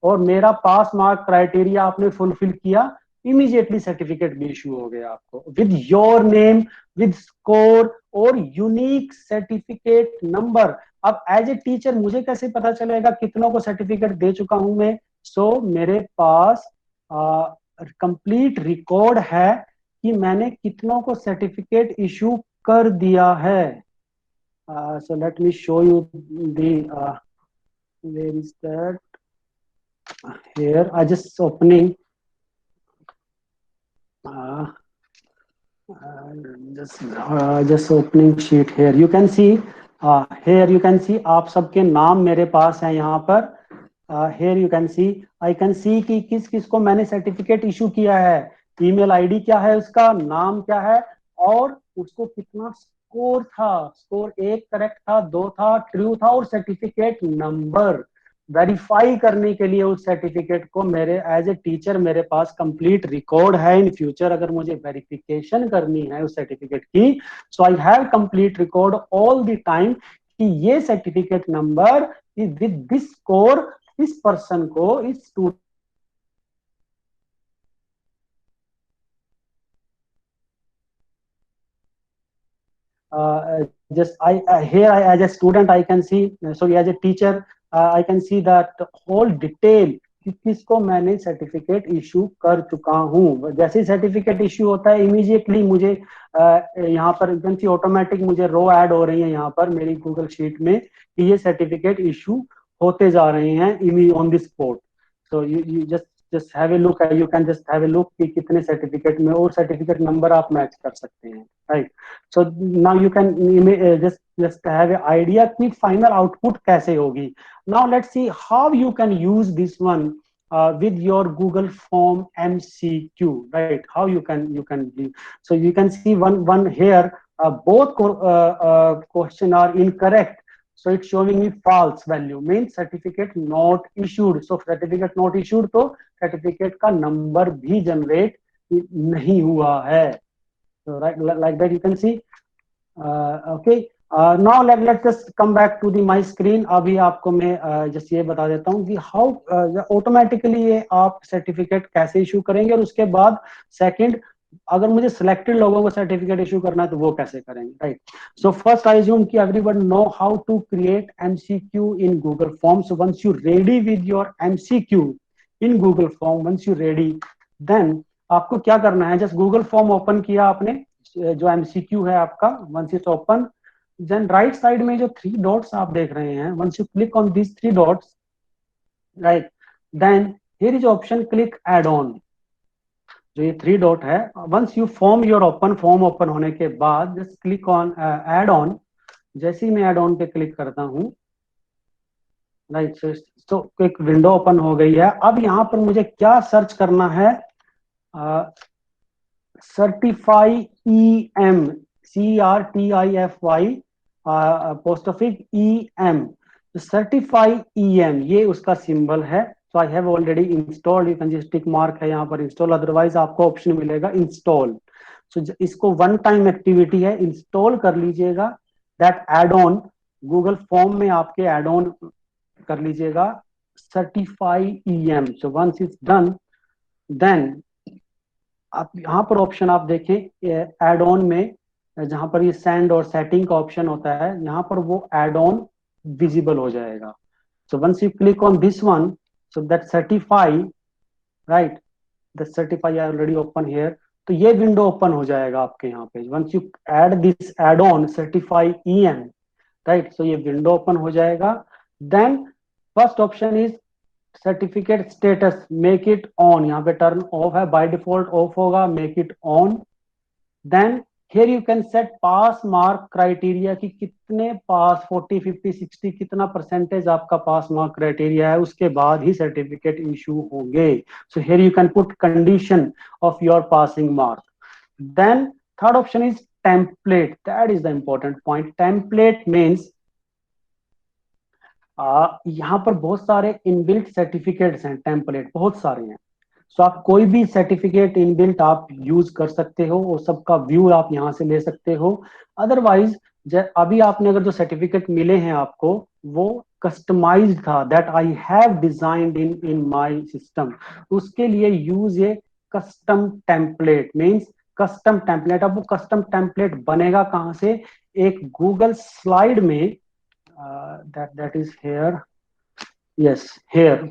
और मेरा पास मार्क क्राइटेरिया आपने फुलफिल किया, इमीडिएटली सर्टिफिकेट भी इशू हो गया आपको with your name, with score और यूनिक सर्टिफिकेट नंबर। अब एज ए टीचर मुझे कैसे पता चलेगा कितनों को सर्टिफिकेट दे चुका हूं मैं? सो मेरे पास कंप्लीट रिकॉर्ड है कि मैंने कितनों को सर्टिफिकेट इशू कर दिया है। So let me show you the where is that? Here I just opening just opening sheet here. You can see here you can see आप सबके नाम मेरे पास हैं यहाँ पर। here you can see I can see कि किस किस को मैंने सर्टिफिकेट इशू किया है, ईमेल आईडी क्या है उसका, नाम क्या है और उसको कितना स्कोर था। स्कोर 1 करेक्ट था, 2 था, ट्रू था और सर्टिफिकेट नंबर। वेरीफाई करने के लिए उस सर्टिफिकेट को मेरे एज ए टीचर मेरे पास कंप्लीट रिकॉर्ड है। इन फ्यूचर अगर मुझे वेरिफिकेशन करनी है उस सर्टिफिकेट की, so I have complete record all the time कि ये certificate number with this score इस पर्सन को, इस student just here as a student I can see, sorry as a teacher I can see that whole detail कि किसको मैंने certificate issue कर चुका हूँ। जैसे ही सर्टिफिकेट इशू होता है इमीडिएटली मुझे यहाँ पर ऑटोमेटिक मुझे रो ऐड हो रही है यहाँ पर मेरी गूगल शीट में कि ये सर्टिफिकेट इशू होते जा रहे हैं on the spot. So you just have a look, you can just have a look कि कितने सर्टिफिकेट में और सर्टिफिकेट नंबर आप मैच कर सकते हैं, right. So now you can just have a idea कि फाइनल आउटपुट कैसे होगी। Now let's see how you can use this one with your Google form MCQ, right? How you can so you can see one here both question are incorrect, so it's showing me false value, means certificate not issued. So certificate not issued तो certificate का number भी generate नहीं हुआ है। So right like that you can see okay now let's just come back to my screen। अभी आपको मैं just ये बता देता हूँ कि हाउ ऑटोमेटिकली ये आप सर्टिफिकेट कैसे इशू करेंगे और उसके बाद सेकंड अगर मुझे सिलेक्टेड लोगों को सर्टिफिकेट इशू करना है तो वो कैसे करेंगे, right. So first I assume कि everyone know how to create MCQ in Google form. So once you ready with your MCQ in Google form, once you ready then आपको क्या करना है, जस्ट गूगल फॉर्म ओपन किया आपने, जो MCQ है आपका, once it's open then right side में जो 3 डॉट्स आप देख रहे हैं, once you click on this 3 dots, right, then here is option click add on. जो ये 3 डॉट है, once you form your open, form open होने के बाद just click on add on. जैसे ही मैं ऐड ऑन पे क्लिक करता हूं, राइट, सो एक विंडो ओपन हो गई है। अब यहाँ पर मुझे क्या सर्च करना है, सर्टिफाई EM, CRTIFY पोस्टफिक EM, सर्टिफाई EM ये उसका सिंबल है। So I have already installed, you can just tick mark है यहाँ पर इंस्टॉल, अदरवाइज आपको ऑप्शन मिलेगा इंस्टॉल। सो इसको वन टाइम एक्टिविटी है, इंस्टॉल कर लीजिएगा that add on. Google form में आपके एड ऑन कर लीजिएगा certify EM। So once it's done then आप यहाँ पर ऑप्शन आप देखें एड ऑन में, जहां पर ये सेंड और सेटिंग का ऑप्शन होता है, यहाँ पर वो एड ऑन विजिबल हो जाएगा। So once you click on this one, so that certify, right, that certify I already open here, तो ये विंडो ओपन हो जाएगा आपके यहाँ पे। Once you add this add on certify EM, right, so ये विंडो ओपन हो जाएगा। Then first option is certificate status, make it on, यहाँ पे टर्न ऑफ है, बाय डिफॉल्ट ऑफ होगा, make it on. Then here you can set pass mark criteria कि कितने पास, 40, 50, 60 कितना परसेंटेज आपका पास मार्क क्राइटेरिया है, उसके बाद ही सर्टिफिकेट इशू होंगे। So here you can put condition of your passing mark. Then third option is template, that is the important point. Template means यहाँ पर बहुत सारे इनबिल्ट सर्टिफिकेट्स हैं, टेम्पलेट बहुत सारे हैं। सो आप कोई भी सर्टिफिकेट इनबिल्ट आप यूज कर सकते हो और सबका व्यू आप यहाँ से ले सकते हो। अदरवाइज अभी आपने अगर जो सर्टिफिकेट मिले हैं आपको वो कस्टमाइज्ड था, that I have designed in my system, उसके लिए यूज ए custom template, means custom template. अब वो कस्टम टेम्पलेट बनेगा कहां से? एक गूगल स्लाइड में, that is here, yes here,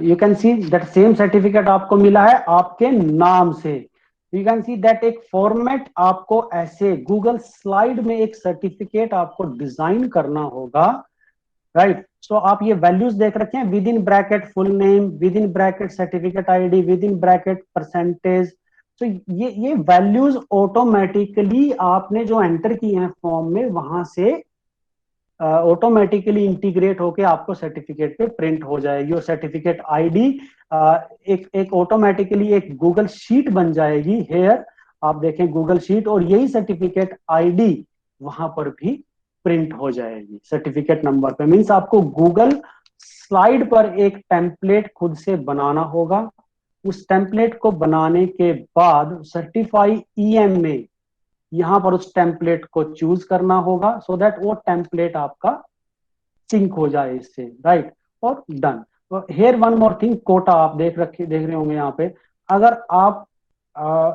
you can see that same certificate आपको मिला है आपके नाम से। यू कैन सी दैट एक फॉर्मेट आपको ऐसे गूगल स्लाइड में एक सर्टिफिकेट आपको डिजाइन करना होगा, राइट। सो आप ये वैल्यूज देख रखे हैं, with in bracket full name, with in bracket certificate ID, with in bracket percentage. तो ये वैल्यूज ऑटोमेटिकली आपने जो एंटर की हैं फॉर्म में वहां से ऑटोमेटिकली इंटीग्रेट होके आपको सर्टिफिकेट पे प्रिंट हो जाएगी। और सर्टिफिकेट आईडी एक ऑटोमेटिकली एक गूगल शीट बन जाएगी। हेयर आप देखें गूगल शीट, और यही सर्टिफिकेट आईडी वहां पर भी प्रिंट हो जाएगी सर्टिफिकेट नंबर पे। मींस आपको गूगल स्लाइड पर एक टेम्पलेट खुद से बनाना होगा। उस टेम्पलेट को बनाने के बाद सर्टिफाई ईएम में यहां पर उस टेम्पलेट को चूज करना होगा, सो दैट वो टेम्पलेट आपका सिंक हो जाए इससे, राइट, और डन। तो here one more thing, quota आप देख रहे होंगे यहाँ पे। अगर आप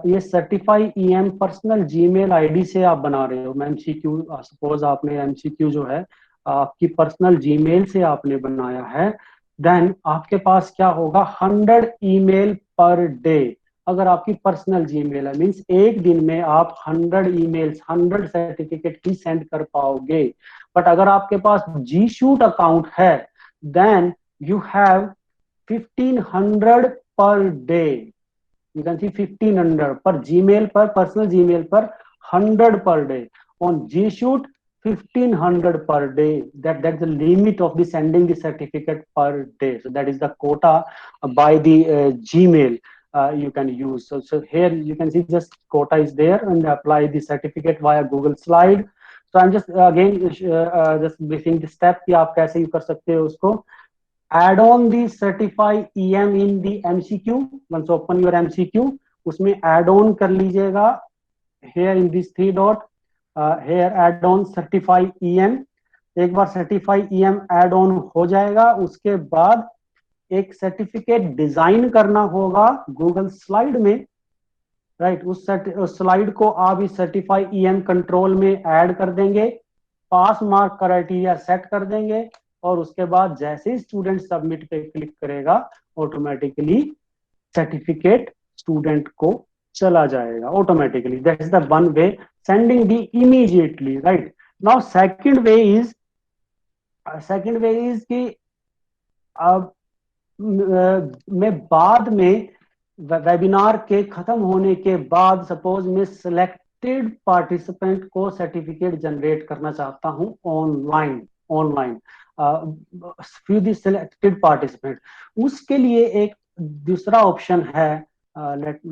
ये Certify'em personal Gmail ID से आप बना रहे हो, एमसीक्यू, सपोज आपने एमसीक्यू जो है आपकी पर्सनल जीमेल से आपने बनाया है, देन आपके पास क्या होगा, 100 ईमेल पर डे। अगर आपकी पर्सनल जीमेल है, मींस एक दिन में आप 100 ईमेल्स, 100 सर्टिफिकेट ही सेंड कर पाओगे। बट अगर आपके पास जी शूट अकाउंट है, then you have 1500 per day. You can सी 1500 पर जीमेल पर, पर्सनल जीमेल पर 100 per day, on G Suite 1500 per day. That's the limit of the sending the certificate per day. So that is the quota by the Gmail you can use. So here you can see just quota is there, and apply the certificate via Google Slide. So I'm just again just briefing the step कि आप कैसे कर सकते हो उसको। Add on the certify EM in the MCQ. Once open your MCQ, उसमें add on कर लीजिएगा here in this 3 dot. Here add on Certify'em. एक बार सर्टिफाई ईएम एड ऑन हो जाएगा, उसके बाद एक सर्टिफिकेट डिजाइन करना होगा गूगल स्लाइड में, राइट। उस स्लाइड को आप इस सर्टिफाई ईएम कंट्रोल में ऐड कर देंगे, पास मार्क क्राइटेरिया सेट कर देंगे, और उसके बाद जैसे ही स्टूडेंट सबमिट पे क्लिक करेगा ऑटोमेटिकली सर्टिफिकेट स्टूडेंट को चला जाएगा automatically. That is the one way, sending the immediately, right? Now second way is कि अब मैं बाद में वेबिनार के खत्म होने के बाद सपोज मैं सिलेक्टेड पार्टिसिपेंट को सर्टिफिकेट जनरेट करना चाहता हूं online few the selected participant, उसके लिए एक दूसरा ऑप्शन है।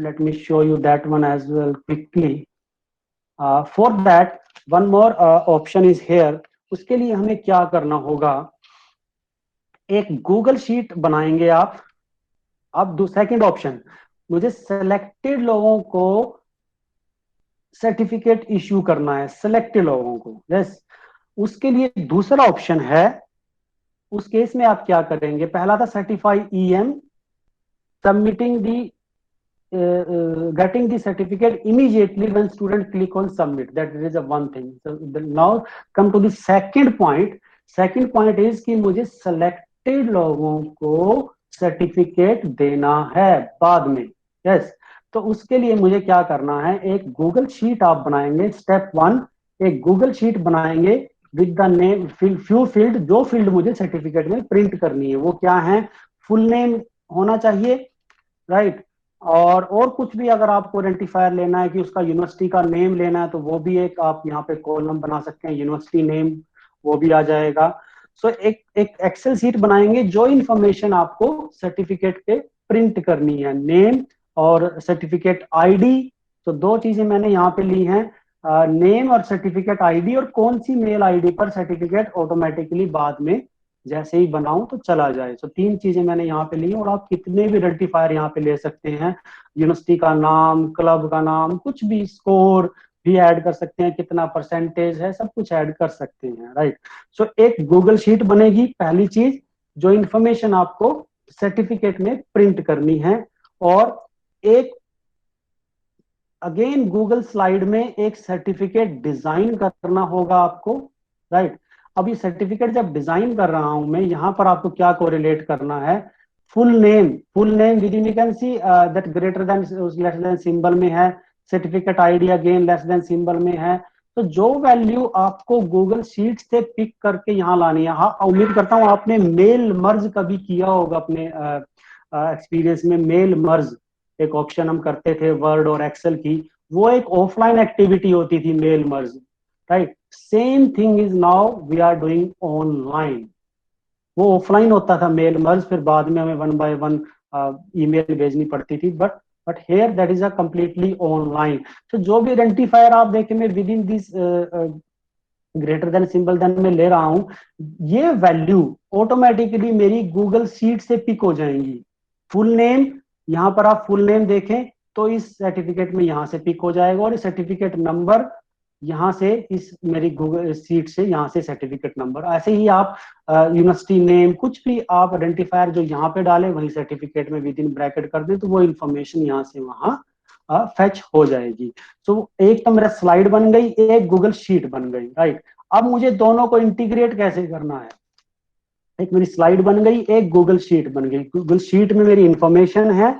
let me show you that one as well quickly. For that one more option is here. उसके लिए हमें क्या करना होगा, एक गूगल शीट बनाएंगे आप। अब सेकंड ऑप्शन, मुझे सिलेक्टेड लोगों को सर्टिफिकेट इश्यू करना है, सिलेक्टेड लोगों को, यस। उसके लिए दूसरा ऑप्शन है। उस केस में आप क्या करेंगे, पहला था certify EM, submitting the getting the certificate immediately when student click on submit. That is a one thing. So now come to the second point. Second point is कि मुझे selected लोगों को सर्टिफिकेट देना है बाद में, यस। तो उसके लिए मुझे क्या करना है, एक गूगल शीट आप बनाएंगे। स्टेप 1, एक गूगल शीट बनाएंगे with the name few field, जो फील्ड मुझे सर्टिफिकेट में प्रिंट करनी है वो क्या है, फुल नेम होना चाहिए, राइट। और कुछ भी अगर आपको आइडेंटिफायर लेना है कि उसका यूनिवर्सिटी का नेम लेना है, तो वो भी एक आप यहाँ पे कॉलम बना सकते हैं, यूनिवर्सिटी नेम, वो भी आ जाएगा। सो एक एक्सेल शीट बनाएंगे, जो इन्फॉर्मेशन आपको सर्टिफिकेट पे प्रिंट करनी है, नेम और सर्टिफिकेट आईडी। तो 2 चीजें मैंने यहाँ पे ली हैं, नेम और सर्टिफिकेट आईडी, और कौन सी मेल आईडी पर सर्टिफिकेट ऑटोमेटिकली बाद में जैसे ही बनाऊं तो चला जाए। तो 3 चीजें मैंने यहाँ पे ली, और आप कितने भी आइडेंटिफायर यहाँ पे ले सकते हैं, यूनिवर्सिटी का नाम, क्लब का नाम, कुछ भी, स्कोर, भी ऐड कर सकते हैं, कितना परसेंटेज है, सब कुछ ऐड कर सकते हैं, राइट। सो एक गूगल शीट बनेगी, पहली चीज जो इंफॉर्मेशन आपको सर्टिफिकेट में प्रिंट करनी है। और एक अगेन गूगल स्लाइड में एक सर्टिफिकेट डिजाइन करना होगा आपको, राइट। अब ये सर्टिफिकेट जब डिजाइन कर रहा हूं मैं, यहां पर आपको क्या कोरिलेट करना है, full name with in you can see that greater than less than symbol में है, certificate ID again less than symbol में है। तो जो वैल्यू आपको गूगल शीट से पिक करके यहाँ लानी है, हाँ उम्मीद करता हूँ आपने मेल मर्ज कभी किया होगा अपने एक्सपीरियंस में। मेल मर्ज एक ऑप्शन हम करते थे वर्ड और एक्सेल की, वो एक ऑफलाइन एक्टिविटी होती थी mail merge, right. Same thing is now we are doing online. वो ऑफलाइन होता था मेल मर्ज, फिर बाद में हमें 1 बाय 1 ईमेल भेजनी पड़ती थी, but here that is a completely online. तो जो भी आइडेंटिफायर आप देखें मैं within this greater than symbol then में ले रहा हूं, ये वैल्यू ऑटोमेटिकली मेरी गूगल शीट से पिक हो जाएंगी। फुल नेम, यहां पर आप फुल नेम देखें तो इस सर्टिफिकेट में यहां से पिक हो जाएगा, और सर्टिफिकेट नंबर यहां से इस मेरी गूगल शीट से यहां से सर्टिफिकेट नंबर। ऐसे ही आप यूनिवर्सिटी नेम, कुछ भी आप आइडेंटिफायर जो यहाँ पे डालें वही सर्टिफिकेट में विद इन ब्रैकेट कर दें, तो वो इन्फॉर्मेशन यहाँ से वहां फेच हो जाएगी। तो एक तो मेरा स्लाइड बन गई, एक गूगल शीट बन गई, राइट। अब मुझे दोनों को इंटीग्रेट कैसे करना है, एक मेरी स्लाइड बन गई, एक गूगल शीट बन गई। गूगल शीट में मेरी इंफॉर्मेशन है,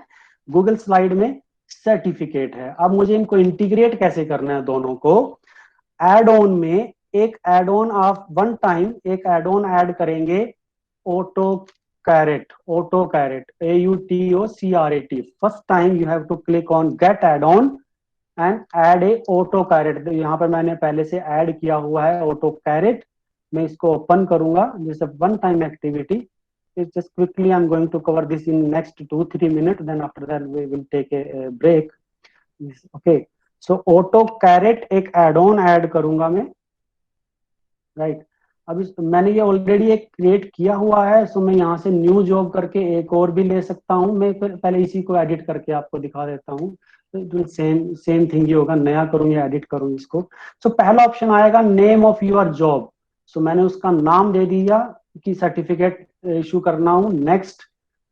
गूगल स्लाइड में सर्टिफिकेट है। अब मुझे इनको इंटीग्रेट कैसे करना है दोनों को। एड ऑन में एक एड ऑन आप वन टाइम एक एड ऑन ऐड करेंगे, Autocrat, AUTOCRAT। First time you have to click on get add on and add a Autocrat. यहाँ पर मैंने पहले से ऐड किया हुआ है ऑटो कैरेट, मैं इसको ओपन करूंगा, जैसे one time activity. just quickly I'm going to cover this in next 2-3 minutes, then after that we will take a break. Okay, so auto caret एक एड ऑन ऐड करूंगा मैं, right. अब मैंने ये ऑलरेडी एक create किया हुआ है, सो मैं यहाँ से न्यू जॉब करके एक और भी ले सकता हूँ। मैं फिर पहले इसी को एडिट करके आपको दिखा देता हूँ, तो सेम थिंग ही होगा, नया करूँ या एडिट करूँ इसको। सो पहला ऑप्शन आएगा नेम ऑफ योर जॉब, सो मैंने उसका नाम दे दिया कि सर्टिफिकेट इशू करना हूँ। नेक्स्ट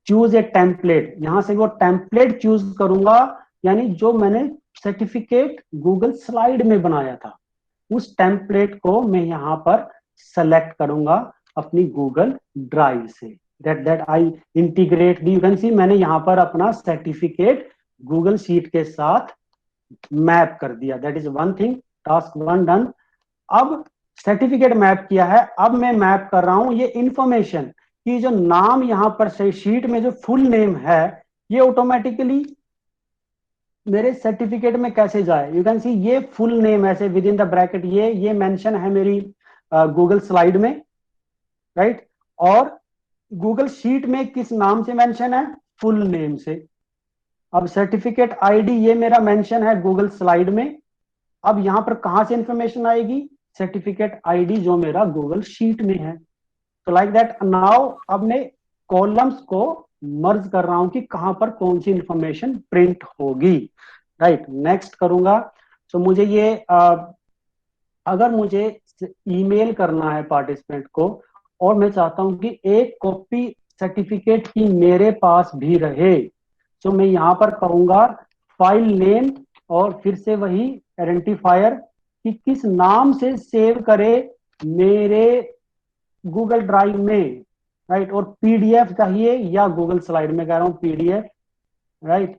चूज ए टेम्पलेट, यहाँ से वो टेम्पलेट चूज करूंगा, यानी जो मैंने सर्टिफिकेट गूगल स्लाइड में बनाया था उस टेम्पलेट को मैं यहाँ पर सेलेक्ट करूंगा अपनी गूगल ड्राइव से। That I integrate the, you can सी मैंने यहाँ पर अपना सर्टिफिकेट गूगल शीट के साथ मैप कर दिया। That is one thing, task 1 done. अब सर्टिफिकेट मैप किया है, अब मैं मैप कर रहा हूं ये इंफॉर्मेशन कि जो नाम यहाँ पर शीट में जो फुल नेम है ये ऑटोमेटिकली मेरे सर्टिफिकेट में कैसे जाए। यू कैन सी ये फुल नेम ऐसे विद इन द ब्रैकेट ये मेंशन है मेरी गूगल स्लाइड में, राइट। और गूगल शीट में किस नाम से मेंशन है, फुल नेम से। अब सर्टिफिकेट आईडी ये मेरा मेंशन है गूगल स्लाइड में। अब यहां पर कहां से इंफॉर्मेशन आएगी, सर्टिफिकेट आईडी जो मेरा गूगल शीट में है। तो लाइक दैट नाउ अब मैं कॉलम्स को मर्ज कर रहा हूं कि कहां पर कौन सी इंफॉर्मेशन प्रिंट होगी, राइट। नेक्स्ट करूंगा। तो मुझे ये अगर मुझे ईमेल करना है पार्टिसिपेंट को और मैं चाहता हूं कि एक कॉपी सर्टिफिकेट की मेरे पास भी रहे, तो मैं यहां पर कहूंगा फाइल नेम और फिर से वही आइडेंटिफायर कि किस नाम से सेव करे मेरे गूगल ड्राइव में, राइट। और पीडीएफ चाहिए या गूगल स्लाइड में कह रहा हूं पीडीएफ, राइट।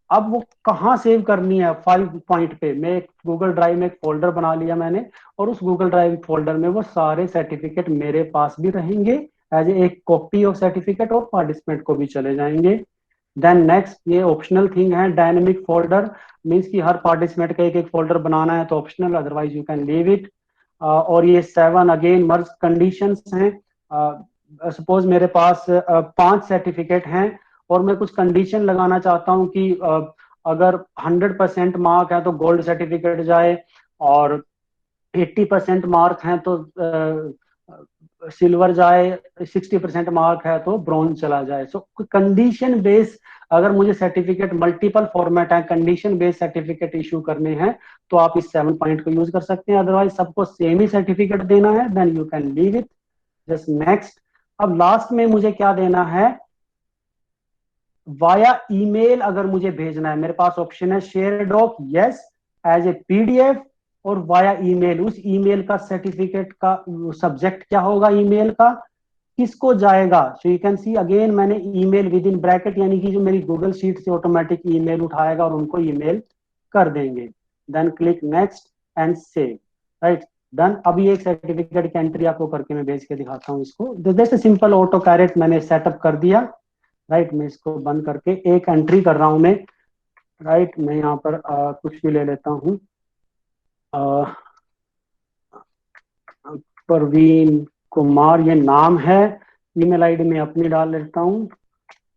अब वो कहाँ सेव करनी है, 5 पॉइंट पे मैं एक गूगल ड्राइव में एक फोल्डर बना लिया मैंने, और उस गूगल ड्राइव फोल्डर में वो सारे सर्टिफिकेट मेरे पास भी रहेंगे एज एक कॉपी ऑफ सर्टिफिकेट, और पार्टिसिपेंट को भी चले जाएंगे। देन नेक्स्ट ये ऑप्शनल थिंग है, डायनेमिक फोल्डर मीन्स कि हर पार्टिसिपेंट का एक फोल्डर बनाना है तो optional, otherwise you can leave it. और ये 7 अगेन मर्ज कंडीशंस हैं। सपोज मेरे पास 5 सर्टिफिकेट हैं और मैं कुछ कंडीशन लगाना चाहता हूं कि अगर 100% मार्क है तो गोल्ड सर्टिफिकेट जाए, और 80% मार्क हैं तो सिल्वर जाए, 60% मार्क है तो ब्रॉन्ज चला जाए। सो कंडीशन बेस, अगर मुझे सर्टिफिकेट मल्टीपल फॉर्मेट है, कंडीशन बेस्ड सर्टिफिकेट इशू करने हैं तो आप इस 7 पॉइंट को यूज कर सकते हैं। अदरवाइज सबको सेम ही सर्टिफिकेट देना है, then you can leave it. Just next. अब लास्ट में मुझे क्या देना है, वाया ईमेल अगर मुझे भेजना है, मेरे पास ऑप्शन है share doc, yes, as a PDF, और वाया ईमेल। उस ईमेल का सर्टिफिकेट का सब्जेक्ट क्या होगा, ईमेल का किसको जाएगा। So you can see again मैंने ईमेल विद इन ब्रैकेट, यानी कि जो मेरी गूगल शीट से ऑटोमेटिक ईमेल उठाएगा और उनको ईमेल कर देंगे। Then click next and save, right, done. अभी एक सर्टिफिकेट की एंट्री आपको करके मैं भेज के दिखाता हूँ इसको। जैसे सिंपल ऑटो कैरेट मैंने सेटअप कर दिया, राइट। मैं इसको बंद करके एक एंट्री कर रहा हूं मैं, राइट। मैं यहाँ पर कुछ भी ले लेता हूँ, परवीन कुमार ये नाम है। ईमेल आईडी में अपनी डाल लेता हूँ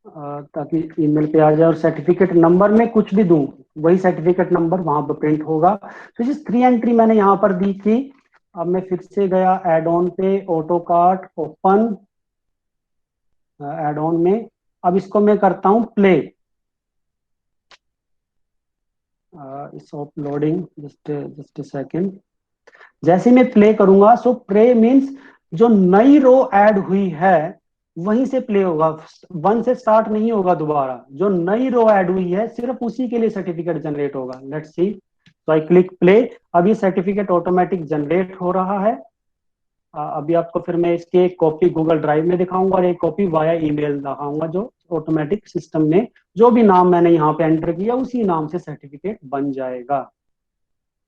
ताकि ईमेल पे आ जाए, और सर्टिफिकेट नंबर में कुछ भी दूं, वही सर्टिफिकेट नंबर वहां पर प्रिंट होगा। तो जिस 3 एंट्री मैंने यहाँ पर दी थी, अब मैं फिर से गया एड ऑन पे, Autocrat open add on में। अब इसको मैं करता हूं play, it's uploading, just a second. जैसे मैं प्ले करूंगा, सो प्ले मींस जो नई रो ऐड हुई है वहीं से प्ले होगा, 1 से स्टार्ट नहीं होगा दोबारा। जो नई रो ऐड हुई है सिर्फ उसी के लिए सर्टिफिकेट जनरेट होगा। लेट्स सी, तो आई क्लिक प्ले। अब ये सर्टिफिकेट ऑटोमेटिक जनरेट हो रहा है। अभी आपको फिर मैं इसकी एक कॉपी गूगल ड्राइव में दिखाऊंगा और एक कॉपी वाया ईमेल दिखाऊंगा, जो ऑटोमेटिक सिस्टम में जो भी नाम मैंने यहाँ पे एंटर किया उसी नाम से सर्टिफिकेट बन जाएगा।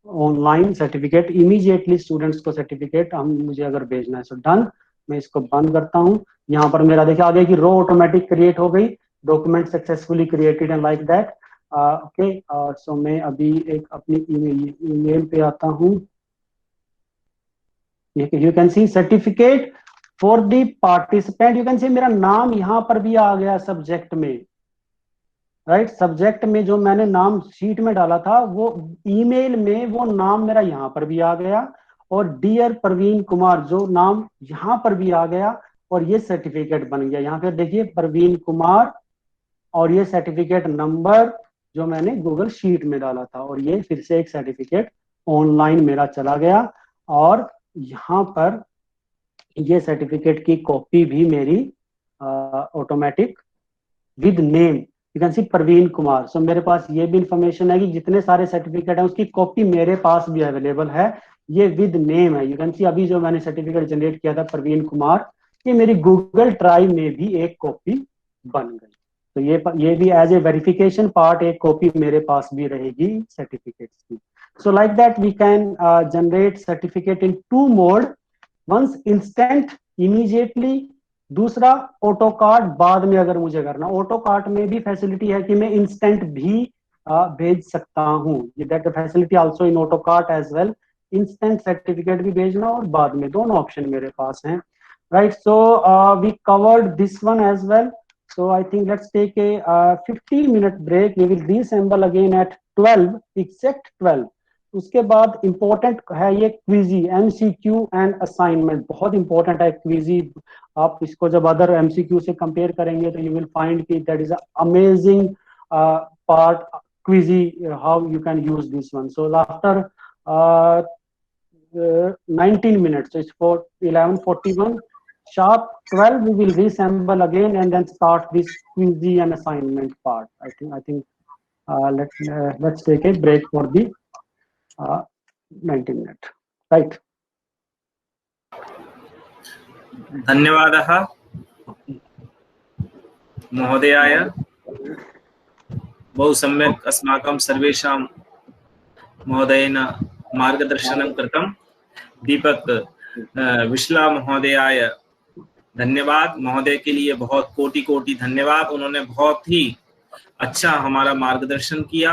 ऑनलाइन सर्टिफिकेट इमीडिएटली स्टूडेंट्स को सर्टिफिकेट हम मुझे अगर भेजना है। सो डन, मैं इसको बंद करता हूँ। यहाँ पर मेरा देखिए आगे की रो ऑटोमेटिक क्रिएट हो गई, document successfully created and like that. Okay, so मैं अभी एक अपनी ईमेल पे आता हूँ। You can see certificate for the participant, you can see मेरा नाम यहाँ पर भी आ गया सब्जेक्ट में, राइट। सब्जेक्ट में जो मैंने नाम शीट में डाला था वो ईमेल में वो नाम मेरा यहाँ पर भी आ गया, और डियर प्रवीण कुमार जो नाम यहाँ पर भी आ गया, और ये सर्टिफिकेट बन गया। यहाँ पे देखिए प्रवीण कुमार, और ये सर्टिफिकेट नंबर जो मैंने गूगल शीट में डाला था, और ये फिर से एक सर्टिफिकेट ऑनलाइन मेरा चला गया। और यहाँ पर ये सर्टिफिकेट की कॉपी भी मेरी automatic with name, you can see Praveen Kumar. सो मेरे पास ये भी इंफॉर्मेशन है कि जितने सारे सर्टिफिकेट हैं उसकी कॉपी मेरे पास भी अवेलेबल है, ये विद नेम है। यू कैन सी अभी जो मैंने सर्टिफिकेट जनरेट किया था प्रवीण कुमार, ये मेरी गूगल ड्राइव में भी एक कॉपी बन गई। तो ये भी एज ए वेरिफिकेशन पार्ट एक कॉपी मेरे पास भी रहेगी सर्टिफिकेट्स की। So like that we can generate certificate in 2 mode, once instant immediately, दूसरा ऑटो कार्ट बाद में अगर मुझे करना। ऑटो कार्ट में भी फैसिलिटी है कि मैं इंस्टेंट भी भेज सकता हूँ, that facility also in Autocrat as well. Instant certificate भी भेजना और बाद में, दोनों ऑप्शन मेरे पास हैं, right. So we covered this one as well. So I think let's take a 15-minute break. We will reassemble again at 12, exact 12. उसके बाद इम्पोर्टेंट है ये क्विजी, MCQ एंड असाइनमेंट, बहुत इंपॉर्टेंट है क्विजी। आप इसको जब अदर MCQ से कंपेयर करेंगे तो यू विल फाइंड कि that is amazing part Quizzy, how you can use this one. So after 19 minutes, so it's for 11:41 sharp 12, we will reassemble again and then start this quizzy and assignment part. I think let's take a break for the 19 minutes, right. धन्यवादः महोदयाय, बहु सम्यक् अस्माकं सर्वेषां महोदयेन मार्गदर्शनं कृतं। दीपक विश्ला महोदयाय धन्यवाद। महोदय के लिए बहुत कोटि कोटि धन्यवाद, उन्होंने बहुत ही अच्छा हमारा मार्गदर्शन किया।